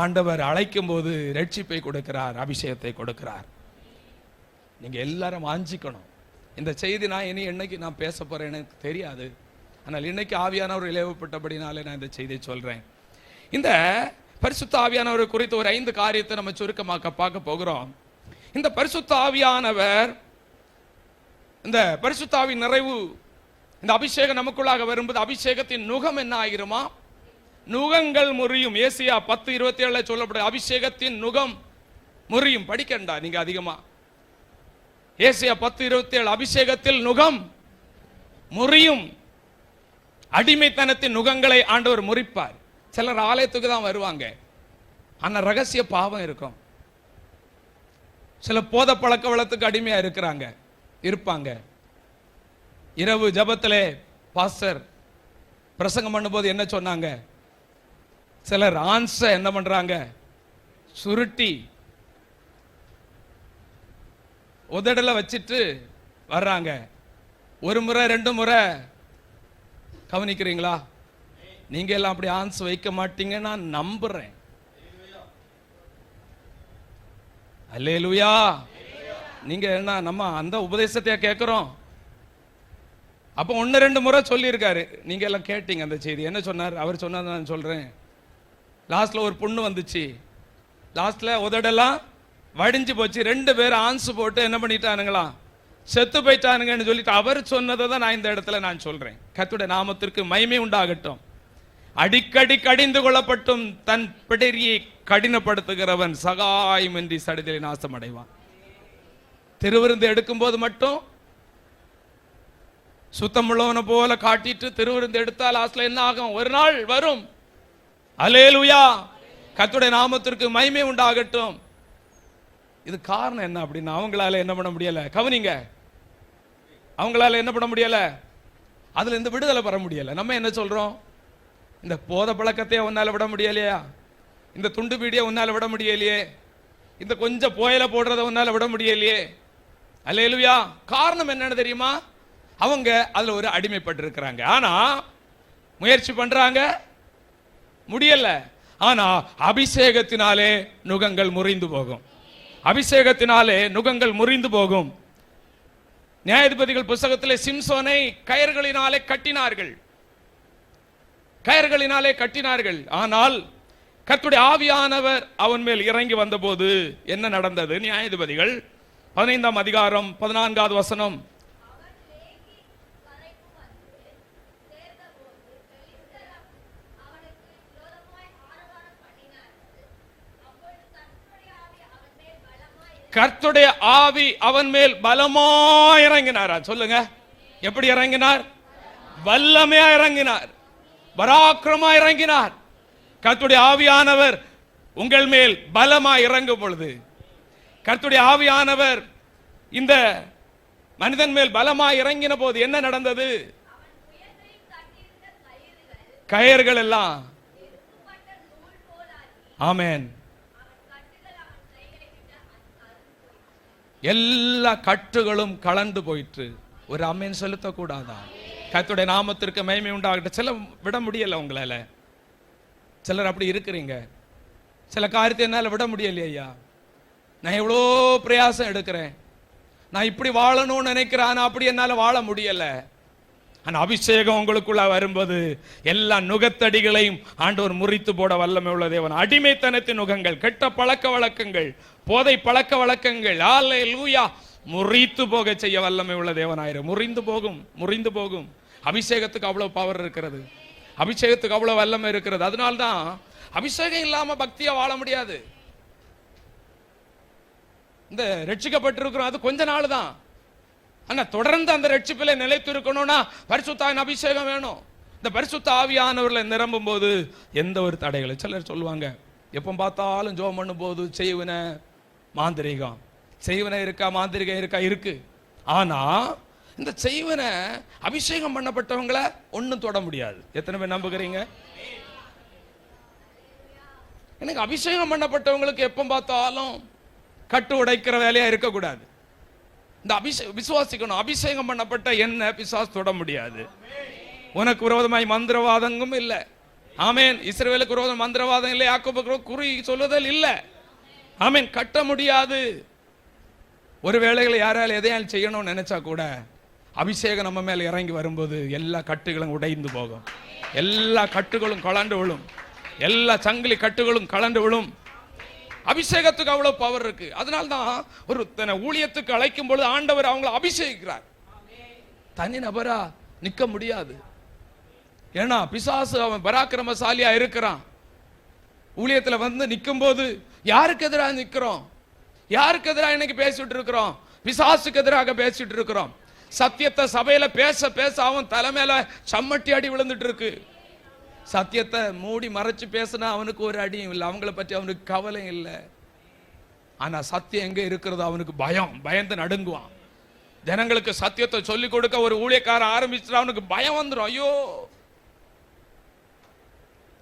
ஆண்டவர் அழைக்கும் போது ரட்சிப்பை கொடுக்கிறார், அபிஷேகத்தை கொடுக்கிறார். நீங்க எல்லாரும் வாஞ்சிக்கணும். இந்த செய்தி நான் இனி என்னைக்கு நான் பேச போறேன் எனக்கு தெரியாது, ஆனால் இன்னைக்கு ஆவியானவர் இலவப்பட்டபடினாலே நான் இந்த செய்தியை சொல்றேன். இந்த பரிசுத்த ஆவியானவர் குறித்து ஒரு 5 காரியத்தை நம்ம சுருக்கமாக பார்க்க போகிறோம். இந்த பரிசுத்த ஆவியானவர், இந்த பரிசுத்த ஆவியின் நிறைவு, இந்த அபிஷேகம் நமக்குள்ளாக வரும்போது அபிஷேகத்தின் நுகம் என்ன ஆகிருமா? நுகங்கள் முறியும். ஏசியா 10:27 சொல்லப்படும், அபிஷேகத்தின் நுகம் முறியும். படிக்கண்டா நீங்க அதிகமா. ஏசியா 10:27, அபிஷேகத்தில் நுகம் முறியும். அடிமைத்தனத்தின் நுகங்களை ஆண்டவர் முறிப்பார். சிலர் ஆலயத்துக்கு தான் வருவாங்க, ஆனா ரகசிய பாவம் இருக்கும். சில போத பழக்க வழக்கத்துக்கு அடிமையா இருப்பாங்க. இரவு ஜபத்திலே பாஸ்டர் பிரசங்கம் பண்ணும்போது என்ன சொன்னாங்க? சிலர் ஆன்ஸ என்ன பண்றாங்க, சுருட்டி உதடல வச்சிட்டு வர்றாங்க. ஒரு முறை 2 முறை கவனிக்கிறீங்களா? நீங்க எல்லாம் அப்படி ஆன்ஸ் வைக்க மாட்டீங்க, நான் நம்புறேன். அல்லேலூயா. நீங்க என்ன நம்ம அந்த உபதேசத்தையா கேட்கிறோம்? அப்ப 1-2 முறை சொல்லி இருக்காரு, நீங்க எல்லாம் கேட்டீங்க அந்த செய்தி. என்ன சொன்னார் அவர்? சொன்னார், நான் சொல்றேன். லாஸ்ட்ல ஒரு பொண்ணு வந்துச்சு, லாஸ்ட்ல உதடெல்லாம் வடிஞ்சு போச்சு. 2 பேர் ஆன்ஸ் போட்டு என்ன பண்ணிட்டானுங்களா, செத்து போயிட்டானுங்கன்னு சொல்லிட்டு அவர் சொன்னதை தான் நான் இந்த இடத்துல நான் சொல்றேன். கர்த்தருடைய நாமத்திற்கு மகிமை உண்டாகட்டும். அடிக்கடி கடிந்து கொள்ளப்பட்டும் தன் பிடரியை கடினப்படுத்துகிறவன் சகாயமின்றி சடுதியில் நாசம் அடைவான். திருவிருந்து எடுக்கும் போது மட்டும் சுத்தம் உள்ளவனை போல காட்டிட்டு திருவிருந்து எடுத்தால் லாஸ்ட்ல என்ன ஆகும்? ஒரு நாள் வரும், அல்லேலூயா. கர்த்தருடைய நாமத்திற்கு மகிமை உண்டாகட்டும். இது காரணம் என்ன அப்படின்னா, அவங்களால என்ன பண்ண முடியல, கவனிங்க, அவங்களால என்ன பண்ண முடியல, அதுல இருந்து விடுதலை பெற முடியல. நம்ம என்ன சொல்றோம், இந்த போத பழக்கத்தையே உன்னால விட முடியலையா, இந்த துண்டு பீடியை உன்னால விட முடியலையே, இந்த கொஞ்சம் புயல போடுறத உன்னால விட முடியலையே. அல்லேலூயா. காரணம் என்னன்னு தெரியுமா, அவங்க அதுல ஒரு அடிமைப்பட்டு இருக்கிறாங்க. ஆனா முயற்சி பண்றாங்க, முடியல. ஆனா அபிஷேகத்தினாலே நுகங்கள் முறிந்து போகும். அபிஷேகத்தினாலே நுகங்கள் முறிந்து போகும். நியாயாதிபதிகள் புத்தகத்திலே சிம்சோனை கயர்களினாலே கட்டினார்கள், கயர்களினாலே கட்டினார்கள். ஆனால் கர்த்தருடைய ஆவியானவர் அவன் மேல் இறங்கி வந்தபோது என்ன நடந்தது? நியாயாதிபதிகள் 15ஆம் அதிகாரம் 14வது வசனம். கர்த்தருடைய ஆவி அவன் மேல் பலமாய் இறங்கினாரா? சொல்லுங்க, எப்படி இறங்கினார்? வல்லமையா இறங்கினார், பராக்கிரமா இறங்கினார். கர்த்தருடைய ஆவியானவர் உங்கள் மேல் பலமாய் இறங்கும் பொழுது, கர்த்தருடைய ஆவியானவர் இந்த மனிதன் மேல் பலமாய் இறங்கின போது என்ன நடந்தது? கயர்கள் எல்லாம், ஆமென், எல்லா கட்டுகளும் கலந்து போயிற்று. ஒரு அமேன் செலுத்தக்கூடாதா? கர்த்தருடைய நாமத்திற்கு மகிமை உண்டாகட்டும். சில விட முடியல உங்களால, சிலர் அப்படி இருக்கிறீங்க. சில காரியத்தை என்னால் விட முடியலையா, நான் எவ்வளோ பிரயாசம் எடுக்கிறேன், நான் இப்படி வாழணும்னு நினைக்கிறேன், ஆனால் அப்படி என்னால் வாழ முடியல. ஆனால் அபிஷேகம் உங்களுக்குள்ள வரும்போது எல்லா நுகத்தடிகளையும் ஆண்டவர் முறித்து போட வல்லமை உள்ள தேவன். அடிமைத்தனத்தின் நுகங்கள், கெட்ட பழக்க வழக்கங்கள், போதை பழக்க வழக்கங்கள், அல்லேலூயா, முறித்து போக செய்ய வல்லமை உள்ள தேவனாயிரு. முறிந்து போகும், முறிந்து போகும். அபிஷேகத்துக்கு அவ்வளவு பவர் இருக்கிறது, அபிஷேகத்துக்கு அவ்வளவு வல்லமை இருக்கிறது. அதனால்தான் அபிஷேகம் இல்லாம பக்தியா வாழ முடியாது. இந்த ரட்சிக்கப்பட்டிருக்கிறோம், அது கொஞ்ச நாள் தான். ஆனா தொடர்ந்து அந்த ரட்சிப்பில நிலைத்து இருக்கணும்னா பரிசுத்த ஆவியின் அபிஷேகம் வேணும். இந்த பரிசுத்த ஆவியானவர்ல நிரம்பும் போது எந்த ஒரு தடைகளும். சிலர் சொல்லுவாங்க, எப்போ பார்த்தாலும் ஜெபம் பண்ணும் போது செய்வன மாந்திரிகம், செய்வன இருக்கா, மாந்திரிகம் இருக்கா, இருக்கு. ஆனா இந்த செய்வன அபிஷேகம் பண்ணப்பட்டவங்களை ஒன்னும் தொட முடியாது. எத்தனை பேர் நம்புகிறீங்க? எனக்கு அபிஷேகம் பண்ணப்பட்டவங்களுக்கு எப்போ பார்த்தாலும் கட்டு உடைக்கிற வேலையா இருக்கக்கூடாது. இந்த விசுவாசிக்கணும், அபிஷேகம் பண்ணப்பட்ட என்ன பிசாசு தொட முடியாது. உனக்கு விரோதமாய் மந்திரவாதமும் இல்லை, ஆமேன். இஸ்ரவேலுக்கு விரோதம் மந்திரவாதம் இல்லை, யாக்கோபுக்கு குறி சொல்லுதல் இல்லை, ஆமேன். கட்ட முடியாது. ஒரு வேளைகளை யாரால எதையால் செய்யணும்னு நினைச்சா கூட அபிஷேகம் நம்ம மேல இறங்கி வரும்போது எல்லா கட்டுகளும் உடைந்து போகும், எல்லா கட்டுகளும் கலண்டு விழும், எல்லா சங்கிலி கட்டுகளும் கலண்டு விழும். அபிஷேகத்துக்கு அவ்வளவு பவர் இருக்கு. அதனால்தான் ஒரு ஊழியத்துக்கு அழைக்கும் பொழுது ஆண்டவர் அவங்களை அபிஷேகிக்கிறார். தனி நபரா நிக்க முடியாது. ஏன்னா பிசாசு அவன் பராக்கிரமசாலியா இருக்கிறான். ஊழியத்துல வந்து நிற்கும் போது யாருக்கு எதிராக நிற்கிறோம்? யாருக்கு எதிராக இன்னைக்கு பேசிட்டு இருக்கிறோம்? பிசாசுக்கு எதிராக பேசிட்டு இருக்கிறோம். சத்தியத்தை சபையில பேச பேச அவன் தலைமையில சம்மட்டி அடி விழுந்துட்டு இருக்கு. சத்தியத்தை மூடி மறைச்சு பேசினா அவனுக்கு ஒரு அடியும் இல்லை, அவங்கள பற்றி அவனுக்கு கவலை இல்லை. ஆனா சத்தியம் எங்க இருக்கிறதோ அவனுக்கு பயம், பயந்து நடுங்குவான். ஜனங்களுக்கு சத்தியத்தை சொல்லிக் கொடுக்க ஒரு ஊழியக்காரன் ஆரம்பிச்சுட்டா அவனுக்கு பயம் வந்துடும். ஐயோ,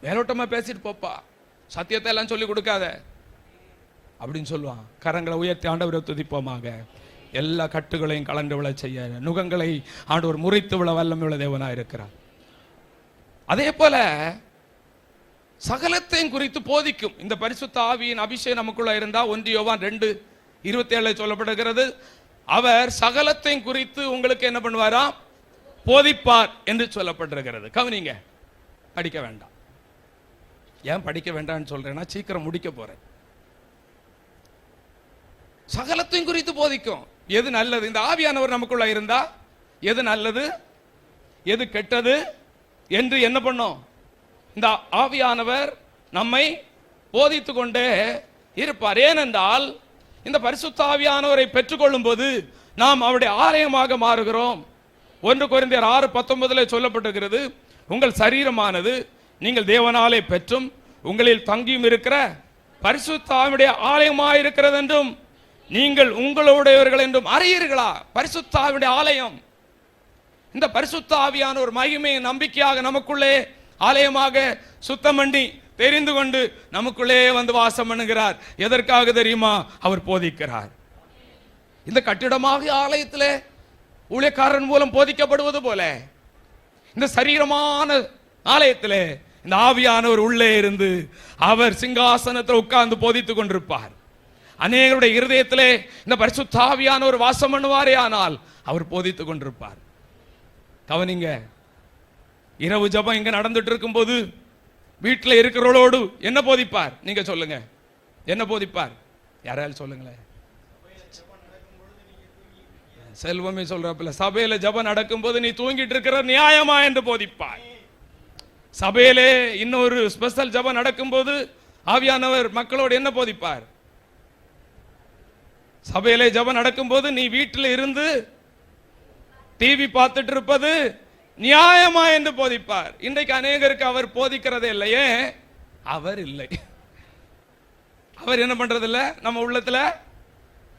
மேலோட்டமா பேசிட்டு போப்பா, சத்தியத்தை எல்லாம் சொல்லி கொடுக்காத அப்படின்னு சொல்லுவான். கரங்களை உயர்த்தி ஆண்டவரை துதிப்போமாக. எல்லா கட்டுகளையும் கலந்து விழ செய்ய, நுகங்களை ஆண்டவர் முறித்து விழ வல்லமை உள்ள தேவனா இருக்கிறார். அதே போல சகலத்தையும் குறித்து போதிக்கும் இந்த பரிசுத்த ஆவியின் அபிஷேகம் நமக்குள்ள இருந்தா 1 யோவான் 2:27 சொல்லப்படுகிறது, அவர் சகலத்தையும் குறித்து உங்களுக்கு என்ன பண்ணுவாரா? போதிப்பார் என்று சொல்லப்பட்டிருக்கிறது. கவனிங்க, படிக்க வேண்டாம். ஏன் படிக்க வேண்டாம்னு சொல்றேன்னா, சீக்கிரம் முடிக்க போறேன். சகலத்தையும் குறித்து போதிக்கும். எது நல்லது? இந்த ஆவியானவர் நமக்குள்ள இருந்தா எது நல்லது, எது கெட்டது என்று என்ன பண்ணோம்? இந்த ஆவியானவர் நம்மை போதித்து கொண்டே இருப்பார். ஏனென்றால் இந்த பரிசுத்த ஆவியானவரை பெற்றுக்கொள்ளும் போது நாம் அவருடைய ஆலயமாக மாறுகிறோம். 1 கொரிந்தியர் 6:19 சொல்லப்பட்டிருக்கிறது, உங்கள் சரீரமானது நீங்கள் தேவனாலே பெற்றும் உங்களில் தங்கியும் இருக்கிற பரிசுத்த ஆவியுடைய ஆலயமாயிருக்கிறது என்றும் நீங்கள் உங்களுடையவர்கள் என்றும் அறியீர்களா? பரிசுத்த ஆவியுடைய ஆலயம். இந்த பரிசுத்த ஆவியான ஒரு மகிமையை நம்பிக்கையாக நமக்குள்ளே ஆலயமாக சுத்தம் பண்ணி தெரிந்து கொண்டு நமக்குள்ளே வந்து வாசம் பண்ணுகிறார். எதற்காக தெரியுமா? அவர் போதிக்கிறார். இந்த கட்டிடமாக ஆலயத்திலே ஊழியக்காரன் மூலம் போதிக்கப்படுவது போல இந்த சரீரமான ஆலயத்திலே இந்த ஆவியானவர் உள்ளே இருந்து அவர் சிங்காசனத்தில் உட்கார்ந்து போதித்துக் கொண்டிருப்பார். அநேகருடைய இருதயத்திலே இந்த பரிசுத்த ஆவியானவர் வாசம் பண்ணுவாரே ஆனால் அவர் போதித்துக் கொண்டிருப்பார். கவனிங்க, இரவு ஜபம் இங்க நடந்துட்டு இருக்கும் போது வீட்டில் இருக்கிறவளோடு என்ன போதிப்பார்? நீங்க சொல்லுங்க, என்ன போதிப்பார்? யாராலும் சொல்லுங்களேன். செல்வமே சொல்றப்பல சபையில ஜபம் நடக்கும் போது நீ தூங்கிட்டு இருக்கிற நியாயமா என்று போதிப்பார். சபையிலே இன்னொரு ஸ்பெஷல் ஜபம் நடக்கும் போது ஆவியானவர் மக்களோடு என்ன போதிப்பார்? சபையிலே ஜபம் நடக்கும் போது நீ வீட்டில் இருந்து டிவி பார்த்துட்டு இருப்பது நியாயமா என்று போதிப்பார். இன்றைக்கு அநேகருக்கு அவர் போதிக்கிறதே இல்லையே, அவர் இல்லை. அவர் என்ன பண்றது இல்ல? நம்ம உள்ளத்துல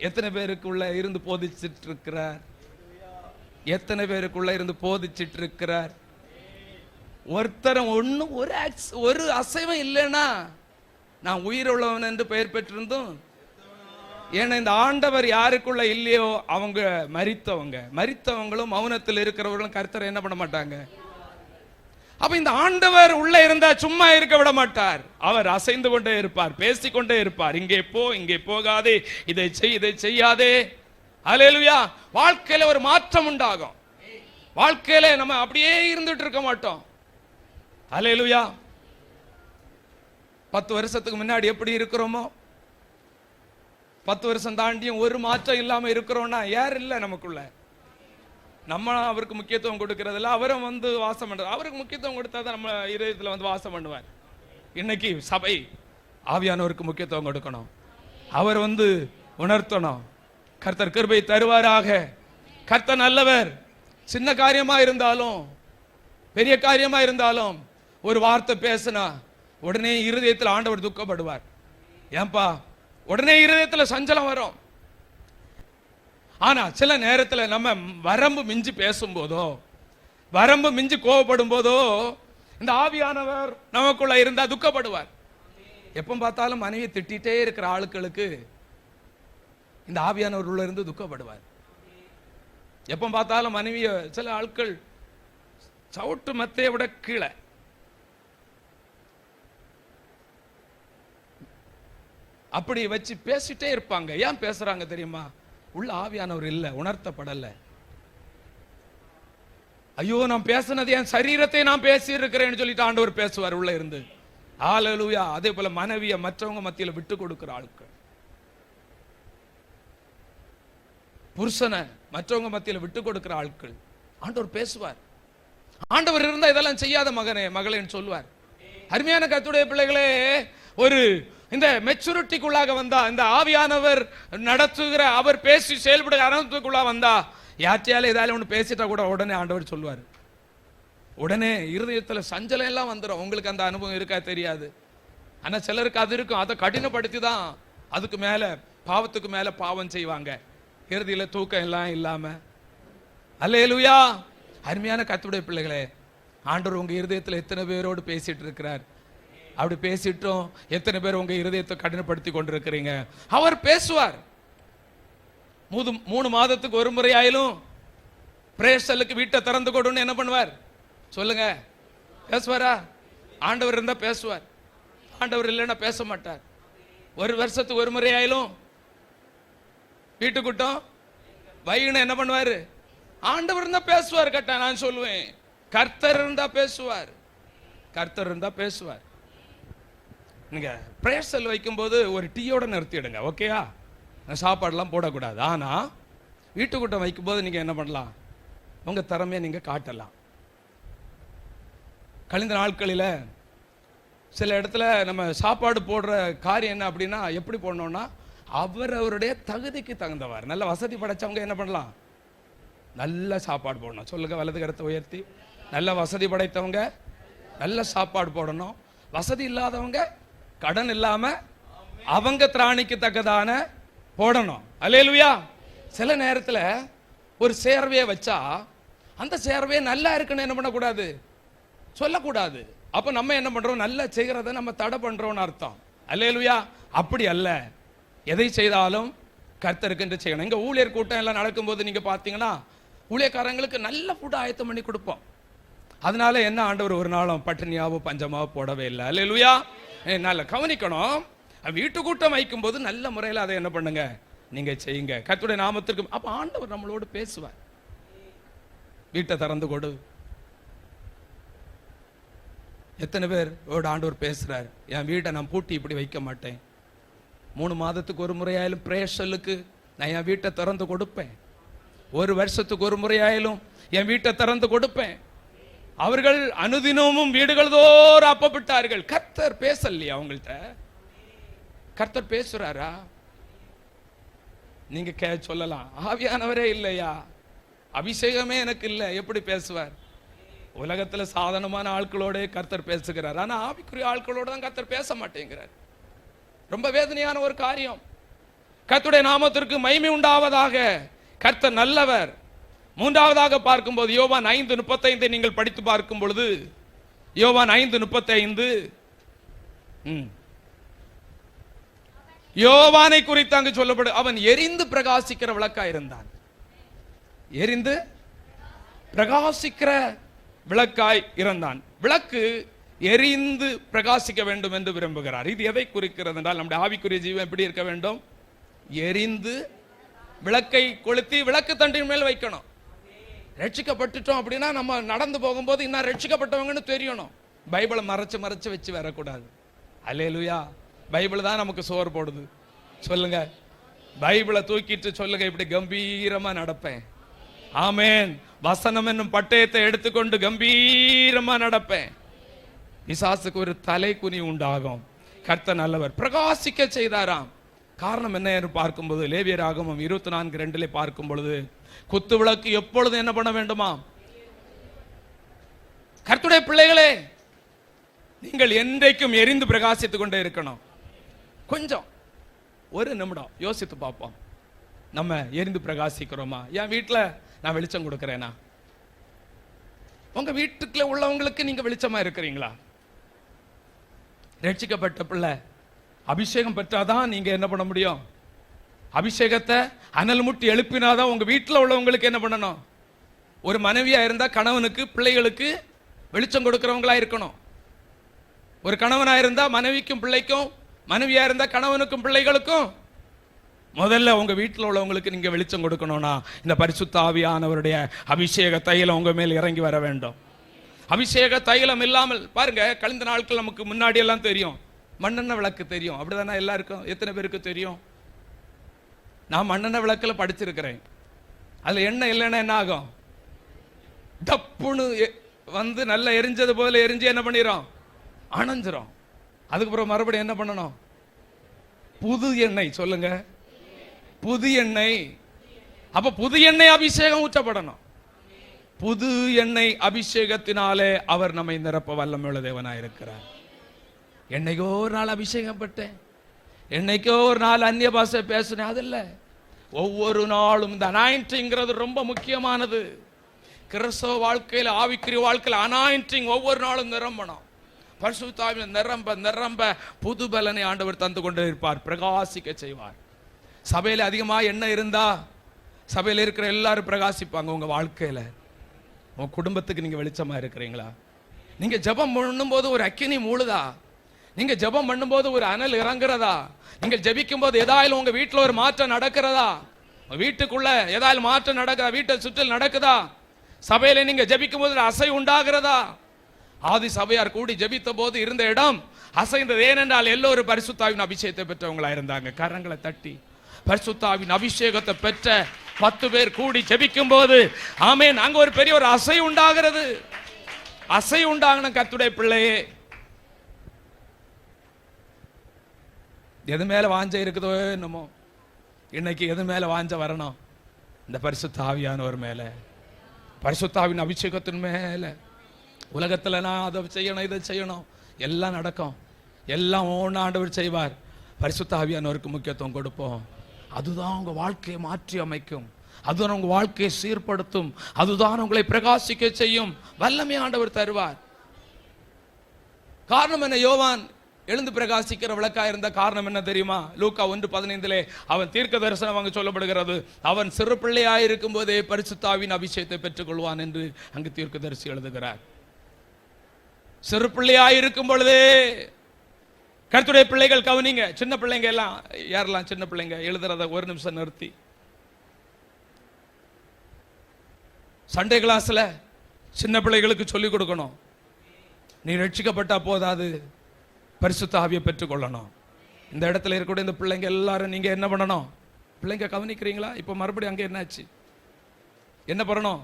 எத்தனை பேருக்குள்ள இருந்து போதிச்சிட்டு இருக்கிறார்? எத்தனை பேருக்குள்ள இருந்து போதிச்சிட்டு இருக்கிறார்? ஒருத்தரம் ஒன்னும் ஒரு அசைவம் இல்லைன்னா நான் உயிர் என்று பெயர் பெற்றிருந்தோம். ஏன்னா இந்த ஆண்டவர் யாருக்குள்ள இல்லையோ அவங்க மரித்தவங்களும் மௌனத்தில் இருக்கிறவர்களும் கர்த்தரை என்ன பண்ண மாட்டாங்க. அப்ப இந்த ஆண்டவர் உள்ள இருந்தா சும்மா இருக்க விட மாட்டார். அவர் அசைந்து கொண்டே இருப்பார், பேசிக்கொண்டே இருப்பார். இங்கே போ, இங்கே போகாதே, இதை செய், இதை செய்யாதே. அல்லேலூயா. வாழ்க்கையில ஒரு மாற்றம் உண்டாகும். வாழ்க்கையில நம்ம அப்படியே இருந்துட்டு இருக்க மாட்டோம். அல்லேலூயா. 10 வருஷத்துக்கு முன்னாடி எப்படி இருக்கிறோமோ 10 வருஷம் தாண்டியும் ஒரு மாற்றம் இல்லாம இருக்கிறோம்னா யார் இல்லை நமக்குள்ள. நம்ம அவருக்கு முக்கியத்துவம் கொடுக்கறதில்ல, அவரும் வந்து வாசம் பண்றது. அவருக்கு முக்கியத்துவம் கொடுத்தா தான் நம்ம இதயத்துல வந்து வாசம் பண்ணுவார். இன்னைக்கு சபை ஆவியானவருக்கு முக்கியத்துவம் கொடுக்கணும். அவர் வந்து உணர்த்தணும். கர்த்தர் கிருபை தருவாராக. கர்த்தர் நல்லவர். சின்ன காரியமா இருந்தாலும் பெரிய காரியமா இருந்தாலும் ஒரு வார்த்தை பேசினா உடனே இருதயத்தில் ஆண்டவர் துக்கப்படுவார். ஏன்பா? உடனே இருதயத்தில் சஞ்சலம் வரும். ஆனா சில நேரத்தில் நம்ம வரம்பு மிஞ்சி பேசும்போதோ, வரம்பு மிஞ்சி கோபப்படும் போதோ இந்த ஆவியானவர் நமக்குள்ள இருந்தா துக்கப்படுவார். எப்ப பார்த்தாலும் மனைவியை திட்டிட்டே இருக்கிற ஆட்களுக்கு இந்த ஆவியானவர் உள்ள இருந்து துக்கப்படுவார். எப்ப பார்த்தாலும் மனைவிய சில ஆட்கள் சவுட்டு மத்தையை விட கீழே அப்படி வச்சு பேசிட்டே இருப்பாங்க. ஏன் பேசுறாங்க தெரியுமா? உள்ள ஆவியானவர் இல்ல, உணர்த்தப்படல. ஐயோ நான் பேசினது என் சரீரத்தை நான் பேசி இருக்கிறேன்னு சொல்லிட்டு ஆண்டவர் பேசுவார் உள்ள இருந்து. ஹல்லேலூயா. அதே போல மனைவிய மற்றவங்க மத்தியில விட்டு கொடுக்கிற ஆட்கள், புருஷனை மற்றவங்க மத்தியில விட்டு கொடுக்கிற ஆட்கள் ஆண்டவர் பேசுவார். ஆண்டவர் இருந்தா இதெல்லாம் செய்யாத மகனே மகளேன்னு சொல்லுவார். அருமையான கர்த்தருடைய பிள்ளைகளே, ஒரு இந்த மெச்சூரிட்டிக்குள்ளாக வந்தா, இந்த ஆவியானவர் நடத்துகிற அவர் பேசி செயல்படுகிற அனுபவத்துக்குள்ளா வந்தா, யார்ட்டையால ஏதாவது ஒன்று பேசிட்டா கூட உடனே ஆண்டவர் சொல்லுவார். உடனே இருதயத்துல சஞ்சலம் எல்லாம் வந்துடும். உங்களுக்கு அந்த அனுபவம் இருக்கா தெரியாது. ஆனா சிலருக்கு அது இருக்கும். அதை கடினப்படுத்தி தான் அதுக்கு மேல பாவத்துக்கு மேல பாவம் செய்வாங்க. இறுதியில தூக்கம் எல்லாம் இல்லாம. அல்லேலூயா. அருமையான கர்த்தருடைய பிள்ளைகளே, ஆண்டவர் உங்க இருதயத்துல எத்தனை பேரோடு பேசிட்டு இருக்கிறார்? அப்படி பேசிட்டோம் எத்தனை பேர் உங்க இருதயத்தை கடினப்படுத்தி கொண்டிருக்கிறீங்க? அவர் பேசுவார். 3 மாதத்துக்கு ஒரு முறையாயிலும் பிரேசலுக்கு வீட்டை திறந்து கொடுன்னு என்ன பண்ணுவார்? சொல்லுங்க. பேசுவாரா? ஆண்டவர் இருந்தா பேசுவார். ஆண்டவர் இல்லைன்னா பேச மாட்டார். 1 வருஷத்துக்கு ஒரு முறையாயிலும் வீட்டு கூட்டம் வைகணும் என்ன பண்ணுவாரு? ஆண்டவர் இருந்தா பேசுவார். கட்ட நான் சொல்லுவேன், கர்த்தர் இருந்தா பேசுவார். கர்த்தர் இருந்தா பேசுவார். நீங்க பிரேயர் செல் வைக்கும் போது ஒரு டீயோட நிறுத்திடுங்க, ஓகேயா? சாப்பாடுலாம் போடக்கூடாது. ஆனா வீட்டுக்கூட்டம் வைக்கும் போது நீங்க என்ன பண்ணலாம்? உங்க திறமையை நீங்க காட்டலாம். கழிந்த நாட்களில் சில இடத்துல நம்ம சாப்பாடு போடுற காரியம் என்ன அப்படின்னா, எப்படி போடணும்னா அவருடைய தகுதிக்கு தகுந்தவார். நல்ல வசதி படைச்சவங்க என்ன பண்ணலாம்? நல்ல சாப்பாடு போடணும். சொல்லுங்க, வலது கரத்தை உயர்த்தி. நல்ல வசதி படைத்தவங்க நல்ல சாப்பாடு போடணும். வசதி இல்லாதவங்க கடன் இல்லாம அவங்க திராணிக்கு தக்கதான போடணும். அல்லேலூயா. சில நேரத்துல ஒரு சேர்வையை வச்சா அந்த சேர்வையை நல்லா இருக்குன்னு என்ன பண்ணக்கூடாது, சொல்லக்கூடாது. அப்ப நம்ம என்ன பண்றோம், நல்லா செய்கிறத நம்ம தடை பண்றோம்னு அர்த்தம். அல்லேலூயா. அப்படி அல்ல, எதை செய்தாலும் கர்த்தருக்கு என்று செய்யணும். இங்க ஊழியர் கூட்டம் எல்லாம் நடக்கும்போது நீங்க பாத்தீங்கன்னா ஊழியக்காரங்களுக்கு நல்ல ஃபுட் ஆயத்தம் பண்ணி கொடுப்போம். அதனால என்ன, ஆண்டவர் ஒரு நாளும் பட்டினியாவோ பஞ்சமாவோ போடவே இல்லை. அல்லேலூயா. நல்ல கவனிக்கணும். வீட்டு கூட்டம் வைக்கும் போது நல்ல முறையில் அதை என்ன பண்ணுங்க, நீங்க செய்யுங்க கர்த்தருடைய நாமத்திற்கு. அப்ப ஆண்டவர் நம்மளோடு பேசுவார். வீட்டை திறந்து கொடு. எத்தனை பேர் ஆண்டவர் பேசுறார், என் வீட்டை நான் பூட்டி இப்படி வைக்க மாட்டேன், 3 மாதத்துக்கு ஒரு முறையாயிலும் பிரேஷலுக்கு நான் என் வீட்டை திறந்து கொடுப்பேன், 1 வருஷத்துக்கு ஒரு முறையாயிலும் என் வீட்டை திறந்து கொடுப்பேன். அவர்கள் அனுதினமும் வீடுகள் தோறும் அப்பப்பட்டார்கள். கர்த்தர் பேசலையா அவங்கள்ட்ட? கர்த்தர் பேசுறாரா? நீங்க சொல்லலாம், ஆவியானவரே இல்லையா, அபிஷேகமே எனக்கு இல்லை, எப்படி பேசுவார்? உலகத்துல சாதாரணமான ஆட்களோட கர்த்தர் பேசுகிறார். ஆனா ஆவிக்குரிய ஆட்களோட தான் கர்த்தர் பேச மாட்டேங்கிறார். ரொம்ப வேதனையான ஒரு காரியம். கர்த்தருடைய நாமத்திற்கு மகிமை உண்டாவதாக. கர்த்தர் நல்லவர். 3ஆவதாக பார்க்கும்போது யோவான் 5:35 நீங்கள் படித்து பார்க்கும் பொழுது, யோவான் 5:35 யோவானை குறித்து அங்கு சொல்லப்படும். அவன் எரிந்து பிரகாசிக்கிற விளக்காய் இருந்தான். எரிந்து பிரகாசிக்கிற விளக்காய் இருந்தான். விளக்கு எரிந்து பிரகாசிக்க வேண்டும் என்று விரும்புகிறார். இது எதை குறிக்கிறது என்றால், நம்முடைய ஆவிக்குரிய ஜீவன் எப்படி இருக்க வேண்டும்? எரிந்து விளக்கை கொளுத்தி விளக்கு தண்டின் மேல் வைக்கணும். ரட்சிக்கப்பட்டுட்டோம் அப்படின்னா நம்ம நடந்து போகும்போது இன்னும் ரட்சிக்கப்பட்டவங்கன்னு தெரியணும். பைபிளை மறைச்சு மறைச்சு வச்சு வரக்கூடாது. அல்லேலூயா. பைபிள் தான் நமக்கு சோறு போடுது. சொல்லுங்க, பைபிளை தூக்கிட்டு சொல்லுங்க, இப்படி கம்பீரமா நடப்பேன். ஆமேன். வசனம் என்னும் பட்டயத்தை எடுத்துக்கொண்டு கம்பீரமா நடப்பேன். பிசாசுக்கு ஒரு தலை குனி உண்டாகும். கர்த்தர் நல்லவர். பிரகாசிக்க செய்தாராம். காரணம் என்ன என்று பார்க்கும்போது, லேவியராகமம் 24:2 பார்க்கும் பொழுது, குத்து விளக்கு எப்பொழுது என்ன பண்ண வேண்டுமா? கர்த்தருடைய பிள்ளைகளே, நீங்கள் என்றைக்கும் எரிந்து பிரகாசித்துக் கொண்டே இருக்கணும். கொஞ்சம் ஒரு நிமிடம் யோசித்து பார்ப்போம். நம்ம எரிந்து பிரகாசிக்கிறோமா? என் வீட்டில் நான் வெளிச்சம் கொடுக்கிறேனா? உங்க வீட்டுக்குள்ள உள்ளவங்களுக்கு நீங்க வெளிச்சமா இருக்கிறீங்களா? ரட்சிக்கப்பட்ட பிள்ளை அபிஷேகம் பெற்றாதான் நீங்க என்ன பண்ண முடியும்? அபிஷேகத்தை அனல் முட்டி எழுப்பினாதான் உங்க வீட்டில் உள்ளவங்களுக்கு என்ன பண்ணணும்? ஒரு மனைவியா இருந்தா கணவனுக்கு பிள்ளைகளுக்கு வெளிச்சம் கொடுக்கிறவங்களா இருக்கணும். ஒரு கணவனா இருந்தா மனைவிக்கும் பிள்ளைக்கும், மனைவியா இருந்தா கணவனுக்கும் பிள்ளைகளுக்கும். முதல்ல உங்க வீட்டில் உள்ளவங்களுக்கு நீங்க வெளிச்சம் கொடுக்கணும்னா இந்த பரிசுத்த ஆவியானவருடைய அபிஷேக தைலம் உங்க மேல் இறங்கி வர வேண்டும். அபிஷேக தைலம் இல்லாமல் பாருங்க, கழிந்த நாட்கள் நமக்கு முன்னாடி எல்லாம் தெரியும், மண்ணெண்ணெய் விளக்கு தெரியும். அப்படிதானே எல்லாருக்கும்? எத்தனை பேருக்கு தெரியும்? நான் மண்ணெண்ணெய் விளக்குல படிச்சிருக்கிறேன். அதுல எண்ணெய் இல்லைன்னா என்ன ஆகும்? டப்புன்னு வந்து நல்லா எரிஞ்சது போல எரிஞ்சு என்ன பண்ணிடும்? அணைஞ்சிரும். அதுக்கப்புறம் மறுபடியும் என்ன பண்ணணும்? புது எண்ணெய். சொல்லுங்க, புது எண்ணெய். அப்ப புது எண்ணெய் அபிஷேகம் ஊற்றப்படணும். புது எண்ணெய் அபிஷேகத்தினாலே அவர் நம்மை நிரப்ப வல்லமையுள்ள தேவனாய் இருக்கிறார். என்னைக்கோ ஒரு நாள் அபிஷேகம் பட்டேன், என்னைக்கோ ஒரு நாள் அந்நிய பாஷை பேசுனேன், அது இல்லை. ஒவ்வொரு நாளும் இந்த அனாயிண்டிங்கிறது ரொம்ப முக்கியமானது. கிறிஸ்தவ வாழ்க்கையில், ஆவிக்குரிய வாழ்க்கையில் அனாயிண்டிங் ஒவ்வொரு நாளும் நிரம்பணும். பரிசுத்த ஆவியானவர் நிரம்ப நிரம்ப புது பலனை ஆண்டவர் தந்து கொண்டே இருப்பார், பிரகாசிக்க செய்வார். சபையில அதிகமாக எண்ணெய் இருந்தா சபையில் இருக்கிற எல்லாரும் பிரகாசிப்பாங்க. உங்க வாழ்க்கையில, உங்க குடும்பத்துக்கு நீங்க வெளிச்சமா இருக்கிறீங்களா? நீங்க ஜெபம் பண்ணும்போது ஒரு அக்கினி மூழுதா? நீங்க ஜெபம் பண்ணும்போது ஒரு அனல் இறங்குறதா? நீங்க ஜெபிக்கும் போது ஏதாயிலும் உங்க வீட்டில் ஒரு மாற்றம் நடக்கிறதா? வீட்டுக்குள்ள ஏதாயிலும் மாற்றம் நடக்குதா? வீட்டை சுற்றில் நடக்குதா? சபையில நீங்க ஜெபிக்கும் போது அசை உண்டாகிறதா? ஆதி சபையார் கூடி ஜெபித்த போது இருந்த இடம் அசைந்தது. ஏனென்றால் எல்லோரும் பரிசுத்தாவின் அபிஷேகத்தை பெற்றவங்களா இருந்தாங்க. கரங்களை தட்டி பரிசுத்தாவின் அபிஷேகத்தை பெற்ற 10 பேர் கூடி ஜெபிக்கும் போது, ஆமென், அங்க ஒரு பெரிய ஒரு அசை உண்டாகிறது. அசை உண்டாகணும். கர்த்தருடைய பிள்ளையே, எது மேல வாஞ்ச இருக்குதோ என்னமோ, இன்னைக்கு எது மேல வாஞ்ச வரணும்? இந்த பரிசுத்த ஆவியானவர் மேல, பரிசுத்தாவின் அபிஷேகத்தின் மேல. உலகத்துல நான் அதை செய்யணும் இதை செய்யணும் எல்லாம் நடக்கும். எல்லாம் ஒன்று ஆண்டவர் செய்வார். பரிசுத்த ஆவியானவருக்கு முக்கியத்துவம் கொடுப்போம். அதுதான் உங்க வாழ்க்கையை மாற்றி அமைக்கும், அதுதான் உங்க வாழ்க்கையை சீர்படுத்தும், அதுதான் உங்களை பிரகாசிக்க செய்யும். வல்லமை ஆண்டவர் தருவார். காரணம் என்ன? யோவான் எழுந்து பிரகாசிக்கிற விளக்காக இருந்த காரணம் என்ன தெரியுமா? லூக்கா 1:15 அவன் தீர்க்க தரிசனம் அங்கு சொல்லப்படுகிறது. அவன் சிறு பிள்ளையாயிருக்கும் போதே பரிசுத்தாவின் அபிஷேகத்தை பெற்றுக் கொள்வான் என்று அங்கு தீர்க்க தரிசி எழுதுகிறார். சிறு பிள்ளையாயிருக்கும் பொழுதே கர்த்தருடைய பிள்ளைகள் கவனிங்க. சின்ன பிள்ளைங்க எல்லாம் யாரெல்லாம் சின்ன பிள்ளைங்க எழுதுறத ஒரு நிமிஷம் நிறுத்தி, சண்டே கிளாஸ்ல சின்ன பிள்ளைகளுக்கு சொல்லிக் கொடுக்கணும். நீ ரட்சிக்கப்பட்டா போதாது, பரிசுத்த ஆவியை பெற்றுக்கொள்ளணும். இந்த இடத்துல இருக்கக்கூடிய இந்த பிள்ளைங்க எல்லாரும் நீங்க என்ன பண்ணணும்? பிள்ளைங்க கவனிக்கிறீங்களா? இப்போ மறுபடியும் அங்கே என்னாச்சு? என்ன பண்ணணும்?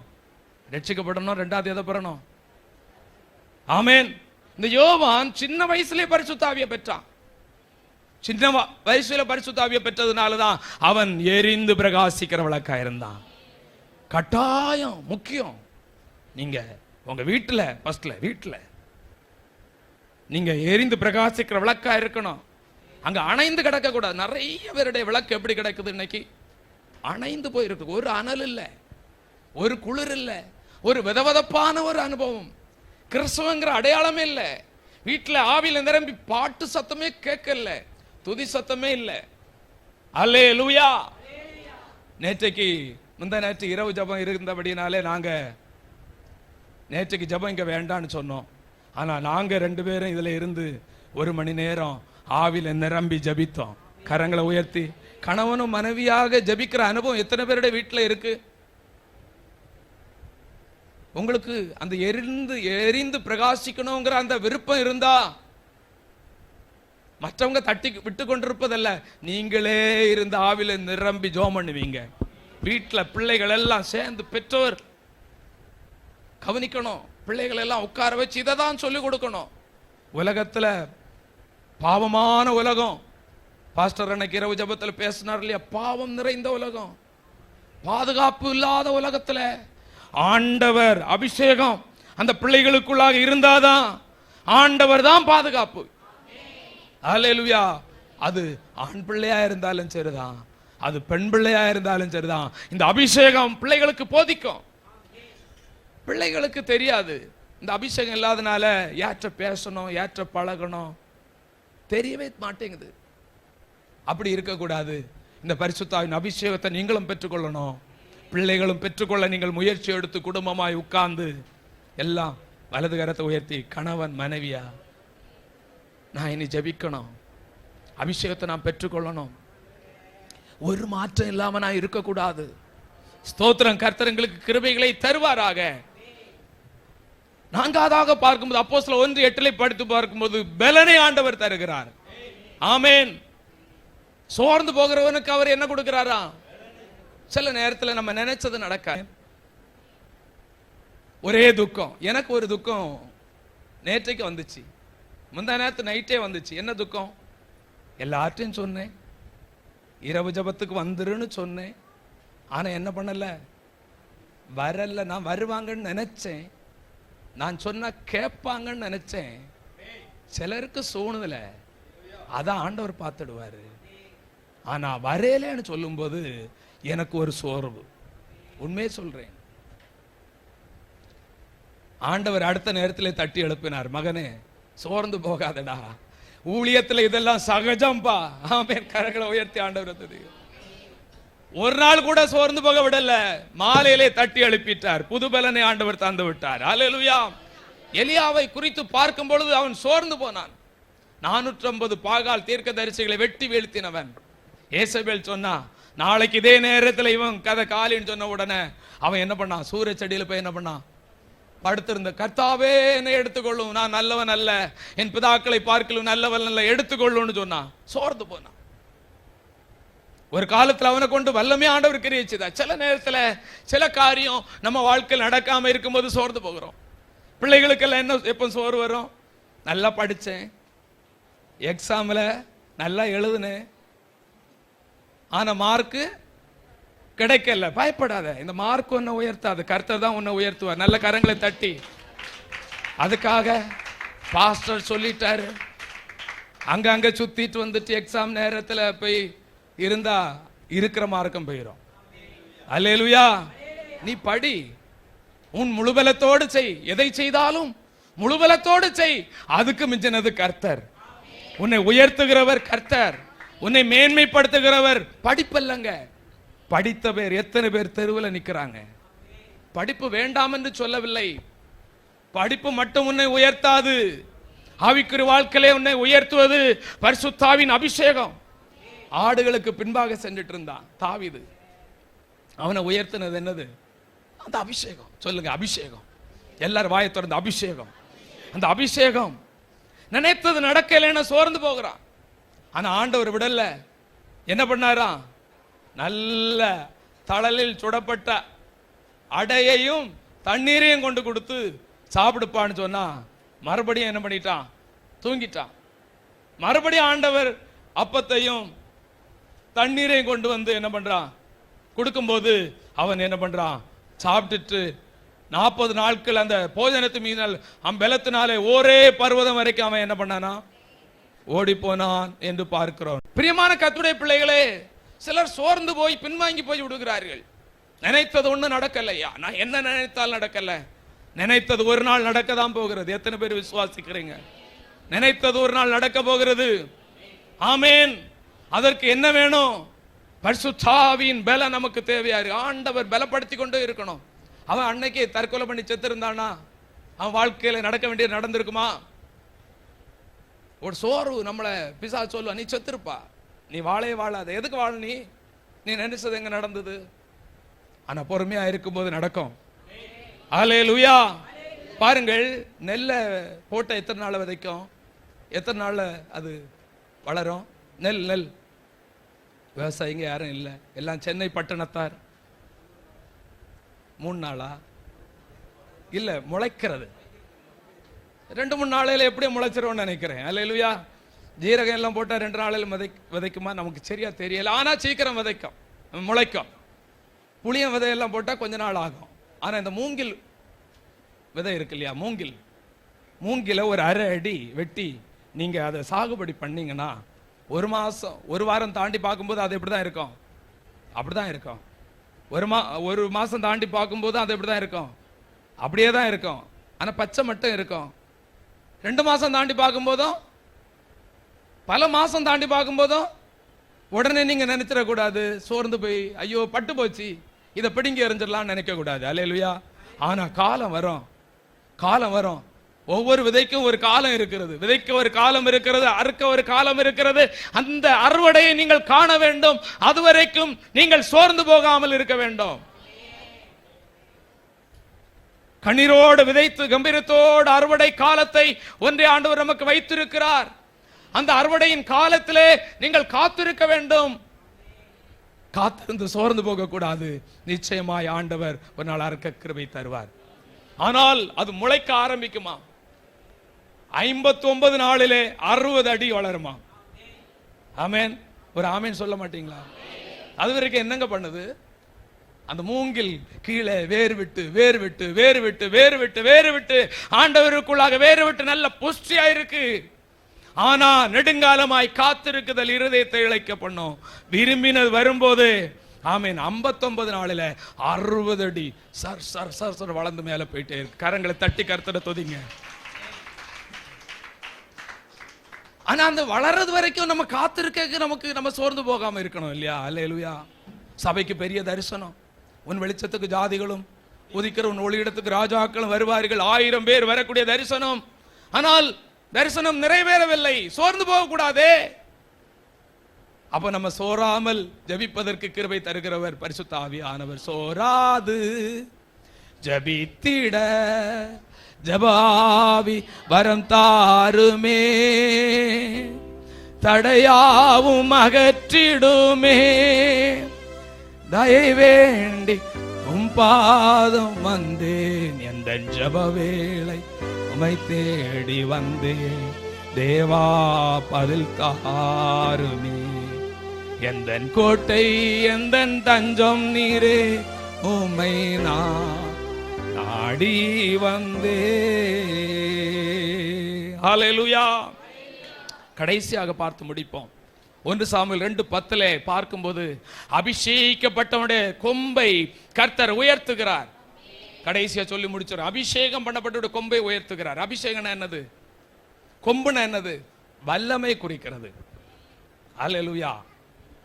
ரட்சிக்கப்படணும். ரெண்டாவது எதை பெறணும்? ஆமேன். இந்த யோவான் சின்ன வயசுலேயே பரிசுத்த ஆவியை பெற்றான். சின்ன வயசுல பரிசுத்த ஆவியை பெற்றதுனாலதான் அவன் எரிந்து பிரகாசிக்கிற விளக்கா இருந்தான். கட்டாயம் முக்கியம். நீங்க உங்க வீட்டுல ஃபர்ஸ்ட்ல வீட்டுல நீங்க எரிந்து பிரகாசிக்கிற விளக்கா இருக்கணும். அங்க அணைந்து கிடக்க கூடாது. நிறைய பேருடைய விளக்கு எப்படி கிடக்குது இன்னைக்கு? அணைந்து போயிருக்கு. ஒரு அனல் இல்லை, ஒரு குளிர் இல்லை, ஒரு விதவதப்பான ஒரு அனுபவம். கிறிஸ்துவங்கிற அடையாளமே இல்லை. வீட்டுல ஆவியில நிரம்பி பாட்டு சத்தமே கேட்கல, துதி சத்தமே இல்லை. அல்லேலூயா. நேற்றைக்கு முந்தா நேற்று இரவு ஜபம் இருந்தபடினாலே நாங்க நேற்றைக்கு ஜபம் இங்க வேண்டான்னு சொன்னோம். ஆனா நாங்க 2 பேரும் இதுல இருந்து 1 மணி நேரம் ஆவில நிரம்பி ஜபித்தோம். கரங்களை உயர்த்தி கணவனும் மனைவியாக ஜபிக்கிற அனுபவம் எத்தனை பேருடைய வீட்டுல இருக்கு? உங்களுக்கு அந்த எரிந்து பிரகாசிக்கணுங்கிற அந்த விருப்பம் இருந்தா மற்றவங்க தட்டி விட்டு கொண்டிருப்பதல்ல, நீங்களே இருந்து ஆவில நிரம்பி ஜெபம் பண்ணுவீங்க. வீட்டுல பிள்ளைகள் எல்லாம் சேர்ந்து பெற்றோர் கவனிக்கணும். பிள்ளைகள் எல்லாம் உட்கார வச்சு இதை தான் சொல்லிக் கொடுக்கணும். உலகத்துல பாவமான உலகம். பாஸ்டர் அன்னைக்கு இரவு ஜபத்தில் பேசினார் இல்லையா? பாவம் நிறைந்த உலகம், பாதுகாப்பு இல்லாத உலகத்துல ஆண்டவர் அபிஷேகம் அந்த பிள்ளைகளுக்குள்ளாக இருந்தாதான் ஆண்டவர் தான் பாதுகாப்பு. அல்லேலூயா. அது ஆண் பிள்ளையா இருந்தாலும் சரிதான், அது பெண் பிள்ளையா இருந்தாலும் சரிதான், இந்த அபிஷேகம் பிள்ளைகளுக்கு போதிக்கும். பிள்ளைகளுக்கு தெரியாது. இந்த அபிஷேகம் இல்லாதனால யாற்ற பேசணும், யாற்ற பழகணும் தெரியவே மாட்டேங்குது. அப்படி இருக்கக்கூடாது. இந்த பரிசுத்தாவின் அபிஷேகத்தை நீங்களும் பெற்றுக்கொள்ளணும், பிள்ளைகளும் பெற்றுக்கொள்ள நீங்கள் முயற்சி எடுத்து குடும்பமாய் உட்கார்ந்து எல்லாம் வலது கரத்தை உயர்த்தி, கணவன் மனைவியா நான் இனி ஜெபிக்கணும், அபிஷேகத்தை நான் பெற்றுக்கொள்ளணும், ஒரு மாற்றம் இல்லாம நான் இருக்கக்கூடாது. ஸ்தோத்திரம். கர்த்தர்களுக்கு கிருபைகளை தருவாராக. 4வதாக பார்க்கும்போது அப்போஸ்தலர் 1:8 படித்து பார்க்கும்போது பலனை ஆண்டவர் தருகிறார். ஆமென். சோர்ந்து போகிறவனுக்கு அவர் என்ன கொடுக்கிறாரா? சில நேரத்தில் நம்ம நினைச்சது நடக்க ஒரே துக்கம். எனக்கு ஒரு துக்கம் நேற்றைக்கு வந்துச்சு, முந்தா நேரத்து நைட்டே வந்துச்சு. என்ன துக்கம்? எல்லார்ட்டையும் சொன்னேன், இரவு ஜபத்துக்கு வந்துருன்னு சொன்னேன். ஆனா என்ன பண்ணல, வரல. நான் வருவாங்கன்னு நினைச்சேன், நான் சொன்னா கேட்பாங்கன்னு நினைச்சேன். சிலருக்கு சூழ்நிலை அதான் ஆண்டவர் பார்த்துடுவாரு. ஆனா வரையலன்னு சொல்லும் போது எனக்கு ஒரு சோர்வு. உண்மையே சொல்றேன். ஆண்டவர் அடுத்த நேரத்தில் தட்டி எழுப்பினார், மகனே சோர்ந்து போகாதடா, ஊழியத்தில் இதெல்லாம் சகஜம்பா. ஆமென். கரங்களை உயர்த்தி ஆண்டவர் ஒரு நாள் கூட சோர்ந்து போக விடல. மாலையிலே தட்டி எழுப்பிட்டார், புது பலனை ஆண்டவர் தந்து விட்டார். அல்லேலூயா. எலியாவை குறித்து பார்க்கும் பொழுது அவன் சோர்ந்து போனான். 450 பாகால் தீர்க்கதரிசிகளை வெட்டி வீழ்த்தினவன். ஏசபேல் சொன்னா நாளைக்கு இதே நேரத்தில் இவன் கதை காலின்னு சொன்ன உடனே அவன் என்ன பண்ணான்? சூரிய செடியில போய் என்ன பண்ணான்? படுத்திருந்த, கர்த்தாவே என்னை எடுத்துக்கொள்ளும், நான் நல்லவன் அல்ல, என் பிதாக்களை பார்க்கலும் நல்லவன் அல்ல, எடுத்துக்கொள்ளும்னு சொன்னான். சோர்ந்து போனான். ஒரு காலத்தில் அவனை கொண்டு வல்லமே ஆண்டவர் கிரியை செய்தார். சில நேரத்தில் சில காரியம் நம்ம வாழ்க்கையில் நடக்காம இருக்கும்போது சோர்ந்து போகிறோம். பிள்ளைகளுக்கெல்லாம் என்ன எப்போ சோறு வரும்? நல்லா படித்தேன், எக்ஸாம்ல நல்லா எழுதுனேன், ஆனா மார்க்கு கிடைக்கல. பயப்படாத, இந்த மார்க் உன்னை உயர்த்தாது, கர்த்தர் தான் உன்னை உயர்த்துவார். நல்ல கரங்களை தட்டி அதுக்காக பாஸ்டர் சொல்லிட்டாரு, அங்க சுத்திட்டு வந்துட்டு எக்ஸாம் நேரத்துல போய் இருந்தா இருக்கிற மார்க்கம் போயிடும். அல்லேலூயா. நீ படி, உன் முழுபலத்தோடு செய். எதை செய்தாலும் முழுபலத்தோடு செய். அதுக்கு மிஞ்சினது கர்த்தர். உன்னை உயர்த்துகிறவர் கர்த்தர், உன்னை மேன்மைப்படுத்துகிறவர். படிப்பல்லங்க, படித்த பேர் எத்தனை பேர் தெருவில் நிற்கிறாங்க. படிப்பு வேண்டாம் என்று சொல்லவில்லை. படிப்பு மட்டும் உன்னை உயர்த்தாது. ஆவிக்குரிய வாழ்க்கையிலே உன்னை உயர்த்துவது பரிசுத்தாவின் அபிஷேகம். ஆடுகளுக்கு பின்பாக சென்றுட்டு இருந்தான் தாவீது. அவனை உயர்த்தினது என்னது? அந்த அபிஷேகம். சொல்லுங்க, அபிஷேகம். எல்லாரும் வாயை திறந்து அபிஷேகம். அந்த அபிஷேகம். நினைத்தது நடக்கலைன்னு சோர்ந்து போகிறான். ஆனா ஆண்டவர் விடல. என்ன பண்ணாரா? நல்ல தழலில் சுடப்பட்ட அடையையும் தண்ணீரையும் கொண்டு கொடுத்து சாப்பிடுப்பான்னு சொன்னா மறுபடியும் என்ன பண்ணிட்டான்? தூங்கிட்டான். மறுபடியும் ஆண்டவர் அப்பத்தையும் தண்ணீரையும் கொண்டு வந்து என்ன பண்றான்? கொடுக்கும்போது அவன் என்ன பண்றான்? சாப்பிட்டுட்டு 40 நாட்கள் அந்த போஜனத்து மீனால் பலத்தினாலே ஒரே பர்வதம் வரைக்கும் அவன் என்ன பண்ணானா? ஓடி போனான் என்று பார்க்கிறோம். பிரியமான கர்த்தருடைய பிள்ளைகளே, சிலர் சோர்ந்து போய் பின்வாங்கி போய் விடுகிறார்கள். நினைத்தது ஒண்ணு நடக்கலையா? நான் என்ன நினைத்தால் நடக்கல? நினைத்தது ஒரு நாள் நடக்கதான் போகிறது. எத்தனை பேர் விசுவாசிக்கிறீங்க? நினைத்தது ஒரு நாள் நடக்க போகிறது. ஆமேன். அதற்கு என்ன வேணும்? பரிசுத்தாவின் பலம் நமக்கு தேவையா இருக்கு. ஆண்டவர் பலப்படுத்தி கொண்டே இருக்கணும். அவன் அன்னைக்கு தற்கொலை பண்ணி செத்திருந்தானா அவன் வாழ்க்கையில நடக்க வேண்டியது நடந்திருக்குமா? ஒரு சோர்வு நம்மளை பிசாசு சொல்லுவா, நீ செத்துருப்பா, நீ வாழே வாழாத. எதுக்கு வாழ? நீ நினைச்சது எங்க நடந்தது? ஆனா பொறுமையா இருக்கும்போது நடக்கும். அல்லேலூயா. பாருங்கள், நெல்லை போட்ட எத்தனை நாள் விதைக்கும்? எத்தனை நாள் அது வளரும்? நெல் விவசாயிங்க யாரும் இல்லை, எல்லாம் சென்னை பட்டணத்தார். 3 நாளா? இல்ல, முளைக்கிறது 2-3 நாளையில எப்படியும் முளைச்சிருவோம்னு நினைக்கிறேன். அல்லேலூயா. ஜீரகம் எல்லாம் போட்டா 2 நாளையில விதைக்குமா? நமக்கு சரியா தெரியல. ஆனா சீக்கிரம் விதைக்கும், முளைக்கும். புளியம் விதையெல்லாம் போட்டா கொஞ்ச நாள் ஆகும். ஆனா இந்த மூங்கில் விதை இருக்கு இல்லையா, மூங்கில ஒரு அரை அடி வெட்டி நீங்க அதை சாகுபடி பண்ணீங்கன்னா 1 மாசம் 1 வாரம் தாண்டி பார்க்கும்போது அது எப்படிதான் இருக்கும்? அப்படிதான் இருக்கும். 1 மாசம் தாண்டி பார்க்கும்போது அது எப்படிதான் இருக்கும்? அப்படியே தான் இருக்கும். ஆனா பச்சை மட்டும் இருக்கும். 2 மாசம் தாண்டி பார்க்கும்போதும், பல மாசம் தாண்டி பார்க்கும்போதும் உடனே நீங்க நினைச்சிடக்கூடாது, சோர்ந்து போய் ஐயோ பட்டு போச்சு இதை பிடிங்கி எறிஞ்சிடலாம் நினைக்க கூடாது. அல்லேலூயா. ஆனா காலம் வரும். ஒவ்வொரு விதைக்கும் ஒரு காலம் இருக்கிறது. விதைக்க ஒரு காலம் இருக்கிறது, அறுக்க ஒரு காலம் இருக்கிறது. அந்த அறுவடையை நீங்கள் காண வேண்டும். அதுவரைக்கும் நீங்கள் சோர்ந்து போகாமல் இருக்க வேண்டும். கண்ணீரோடு விதைத்து கம்பீரத்தோடு அறுவடை காலத்தை ஒன்றே ஆண்டவர் நமக்கு வைத்திருக்கிறார். அந்த அறுவடையின் காலத்திலே நீங்கள் காத்திருக்க வேண்டும். காத்திருந்து சோர்ந்து போக கூடாது. நிச்சயமாய் ஆண்டவர் ஒரு நாள் அறுக்க கிருபை தருவார். ஆனால் அது முளைக்க ஆரம்பிக்குமா? 59 நாளிலே 60 அடி வளருமா? ஆமேன். ஒரு ஆமேன் சொல்ல மாட்டீங்களா? அது வரைக்கும் என்னங்க பண்ணுது? அந்த மூங்கில் கீழே வேறு விட்டு ஆண்டவருக்குள்ளாக வேறு விட்டு நல்ல புஷ்டியா இருக்கு. ஆனா நெடுங்காலமாய் காத்திருக்குதல் இருதயத்தை இழைக்க பண்ணும். விரும்பினது வரும்போது ஆமேன் 59 நாளில 60 அடி சர் வளர்ந்து மேல போயிட்டே இருக்கு. கரங்களை தட்டி கர்த்தரை துதிங்க. ஆனா அந்த வளர்றது வரைக்கும் நம்ம காத்திருக்க நம்ம சோர்ந்து போகாம இருக்கணும் இல்லையா? அல்லேலூயா. சபைக்கு பெரிய தரிசனம். உன் வெளிச்சத்துக்கு ஜாதிகளும் உதிக்கிற உன் ஒளியிடத்துக்கு ராஜாக்களும் வருவார்கள். 1000 பேர் வரக்கூடிய தரிசனம். ஆனால் தரிசனம் நிறைவேறவில்லை. சோர்ந்து போக கூடாதே. அப்ப நம்ம சோராமல் ஜபிப்பதற்கு கிருபை தருகிறவர் பரிசுத்த ஆவியானவர். சோராது ஜபித்திட ஜபாவி வரம் தாருமே, தடையாவும் அகற்றிடுமே. தயை வேண்டி பாதம் வந்தேன், எந்த ஜப வேளை உமை தேடி வந்தேன். தேவா பதில் தாருமே, எந்த கோட்டை எந்த தஞ்சம் நீரே, உமை நான் நாடி வந்தே. ஹல்லேலூயா. கடைசியாக பார்த்து முடிப்போம். 1 சாமுவேல் 2:10 பார்க்கும்போது அபிஷேகிக்கப்பட்டவனுடைய கொம்பை கர்த்தர் உயர்த்துகிறார். கடைசியா சொல்லி முடிச்சார். அபிஷேகம் பண்ணப்பட்ட கொம்பை உயர்த்துகிறார். அபிஷேகம் என்னது? கொம்புனா என்னது? வல்லமை குறிக்கிறது. அல்லேலூயா.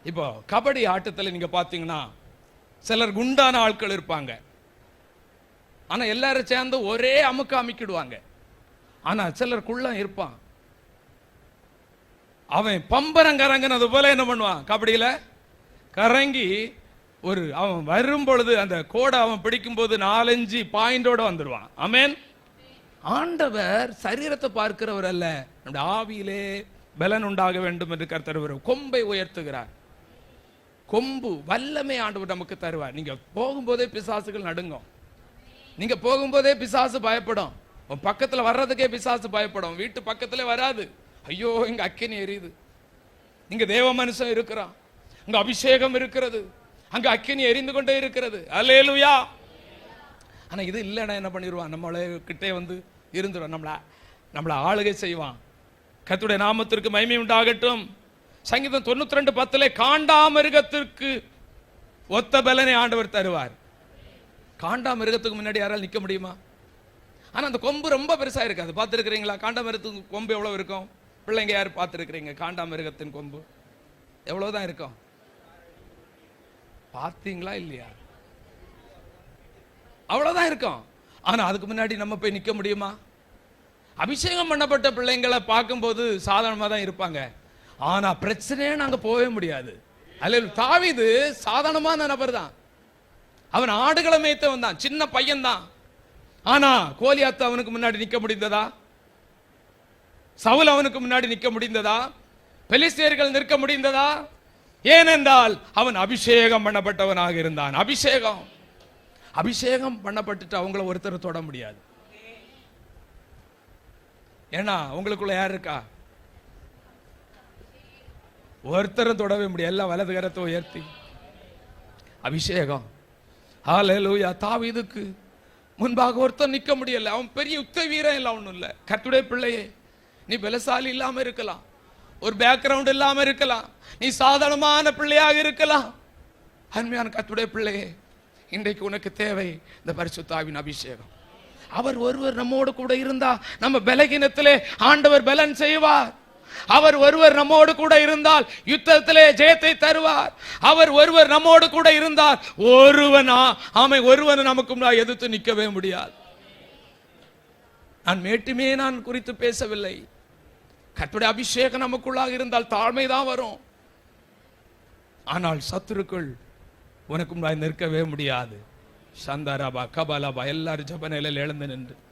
இப்போ கபடி ஆட்டத்தில் நீங்க பாத்தீங்கன்னா சிலர் குண்டான ஆட்கள் இருப்பாங்க. ஆனா எல்லாரும் சேர்ந்து ஒரே அமுக்க அமுக்கிடுவாங்க. ஆனா சிலர் குள்ளம் இருப்பான். அவன் பம்பரம் கறங்கினது போல என்ன பண்ணுவான்? கபடியில கறங்கி அவன் வரும் பொழுது அந்த கோடை அவன் பிடிக்கும் போது 4-5 பாயிண்டோட வந்துடுவான். ஆமென். ஆண்டவர் சரீரத்தை பார்க்கிறவர் அல்ல, நம்முடைய ஆவியிலே பலன் உண்டாக வேண்டும் என்று கர்த்தர் கொம்பை உயர்த்துகிறார். கொம்பு வல்லமை ஆண்டவர் நமக்கு தருவார். நீங்க போகும்போதே பிசாசுகள் நடுங்கும். நீங்க போகும்போதே பிசாசு பயப்படும். உன் பக்கத்துல வர்றதுக்கே பிசாசு பயப்படும். வீட்டு பக்கத்துல வராது. ஐயோ இங்க அக்கினி எரியுது, இங்க தேவ மனுஷன் இருக்கிறான், அங்க அபிஷேகம் இருக்கிறது, அங்க அக்கினி எரிந்து கொண்டே இருக்கிறது. அல்லேலூயா. ஆனா இது இல்லைன்னா என்ன பண்ணிடுவான்? நம்மளே கிட்டே வந்து இருந்துடும், நம்மள ஆளுகை செய்வான். கர்த்தருடைய நாமத்திற்கு மகிமை உண்டாகட்டும். சங்கீதம் 92:10 காண்டாமிருகத்திற்கு ஒத்த பலனை ஆண்டவர் தருவார். காண்டாமிருகத்துக்கு முன்னாடி யாரால் நிக்க முடியுமா? ஆனா அந்த கொம்பு ரொம்ப பெருசா இருக்காது. பார்த்துருக்கிறீங்களா? காண்டாமிருகத்துக்கு கொம்பு எவ்வளவு இருக்கும்? பிள்ளைங்க யாரு பார்த்துருக்கிறீங்க? காண்டாமிருகத்தின் கொம்பு எவ்வளவுதான் இருக்கும்? பார்த்தீங்களா இல்லையா? அவ்வளவுதான் இருக்கும். ஆனா அதுக்கு முன்னாடி நம்ம போய் நிக்க முடியுமா? அபிஷேகம் பண்ணப்பட்ட பிள்ளைங்களை பார்க்கும்போது சாதாரணமா தான் இருப்பாங்க. ஆனா பிரச்சனையே நாங்க போகவே முடியாது. அல்ல, தாவீது சாதாரணமான நபர் தான். அவன் ஆடுகளை மேய்த்தவன் தான், சின்ன பையன் தான். ஆனா கோலியாத் அவனுக்கு முன்னாடி நிக்க முடிந்ததா? சவுல் அவனுக்கு முன்னாடி நிக்க முடிந்ததா? பெலிஸ்தியர்கள் நிற்க முடிந்ததா? ஏனென்றால் அவன் அபிஷேகம் பண்ணப்பட்டவனாக இருந்தான். அபிஷேகம் பண்ணப்பட்டுட்டு அவங்கள ஒருத்தர் தொட முடியாது. ஏன்னா உங்களுக்குள்ள யார் இருக்கா? ஒருத்தரும் தொடவே முடியாது. எல்லாம் வலது கரத்தை உயர்த்தி அபிஷேகம். ஹல்லேலூயா. தாவீதுக்கு முன்பாக ஒருத்தர் நிக்க முடியல. அவன் பெரிய யுத்த வீரன் இல்லை, ஒன்றும் இல்லை. கர்த்தருடைய பிள்ளையே, நீ பலசாலி இல்லாம இருக்கலாம், ஒரு பேக்ரவுண்ட் இல்லாம இருக்கலாம், நீ சாதாரணமான பிள்ளையாக இருக்கலாம். அருமையான கர்த்தருடைய பிள்ளையே, இன்றைக்கு உனக்கு தேவை இந்த பரிசுத்த ஆவியின் அபிஷேகம். அவர் ஒருவர் நம்மோடு கூட இருந்தா நம்ம பலகீனத்திலே ஆண்டவர் பலன் செய்வார். அவர் ஒருவர் நம்மோடு கூட இருந்தால் யுத்தத்திலே ஜெயத்தை தருவார். அவர் ஒருவர் நம்மோடு கூட இருந்தால் ஒருவன் நமக்கு எதிர்த்து நிற்கவே முடியாது. நான் மேட்டுமே நான் குறித்து பேசவில்லை. கர்த்தருடைய அபிஷேகம் நமக்குள்ளாக இருந்தால் தாழ்மைதான் வரும். ஆனால் சத்துருக்கள் உனக்கு முன்னாடி நிற்கவே முடியாது. சந்தாராபா கபாலாபா எல்லாரும் ஜப நிலையில் எழுந்து நின்று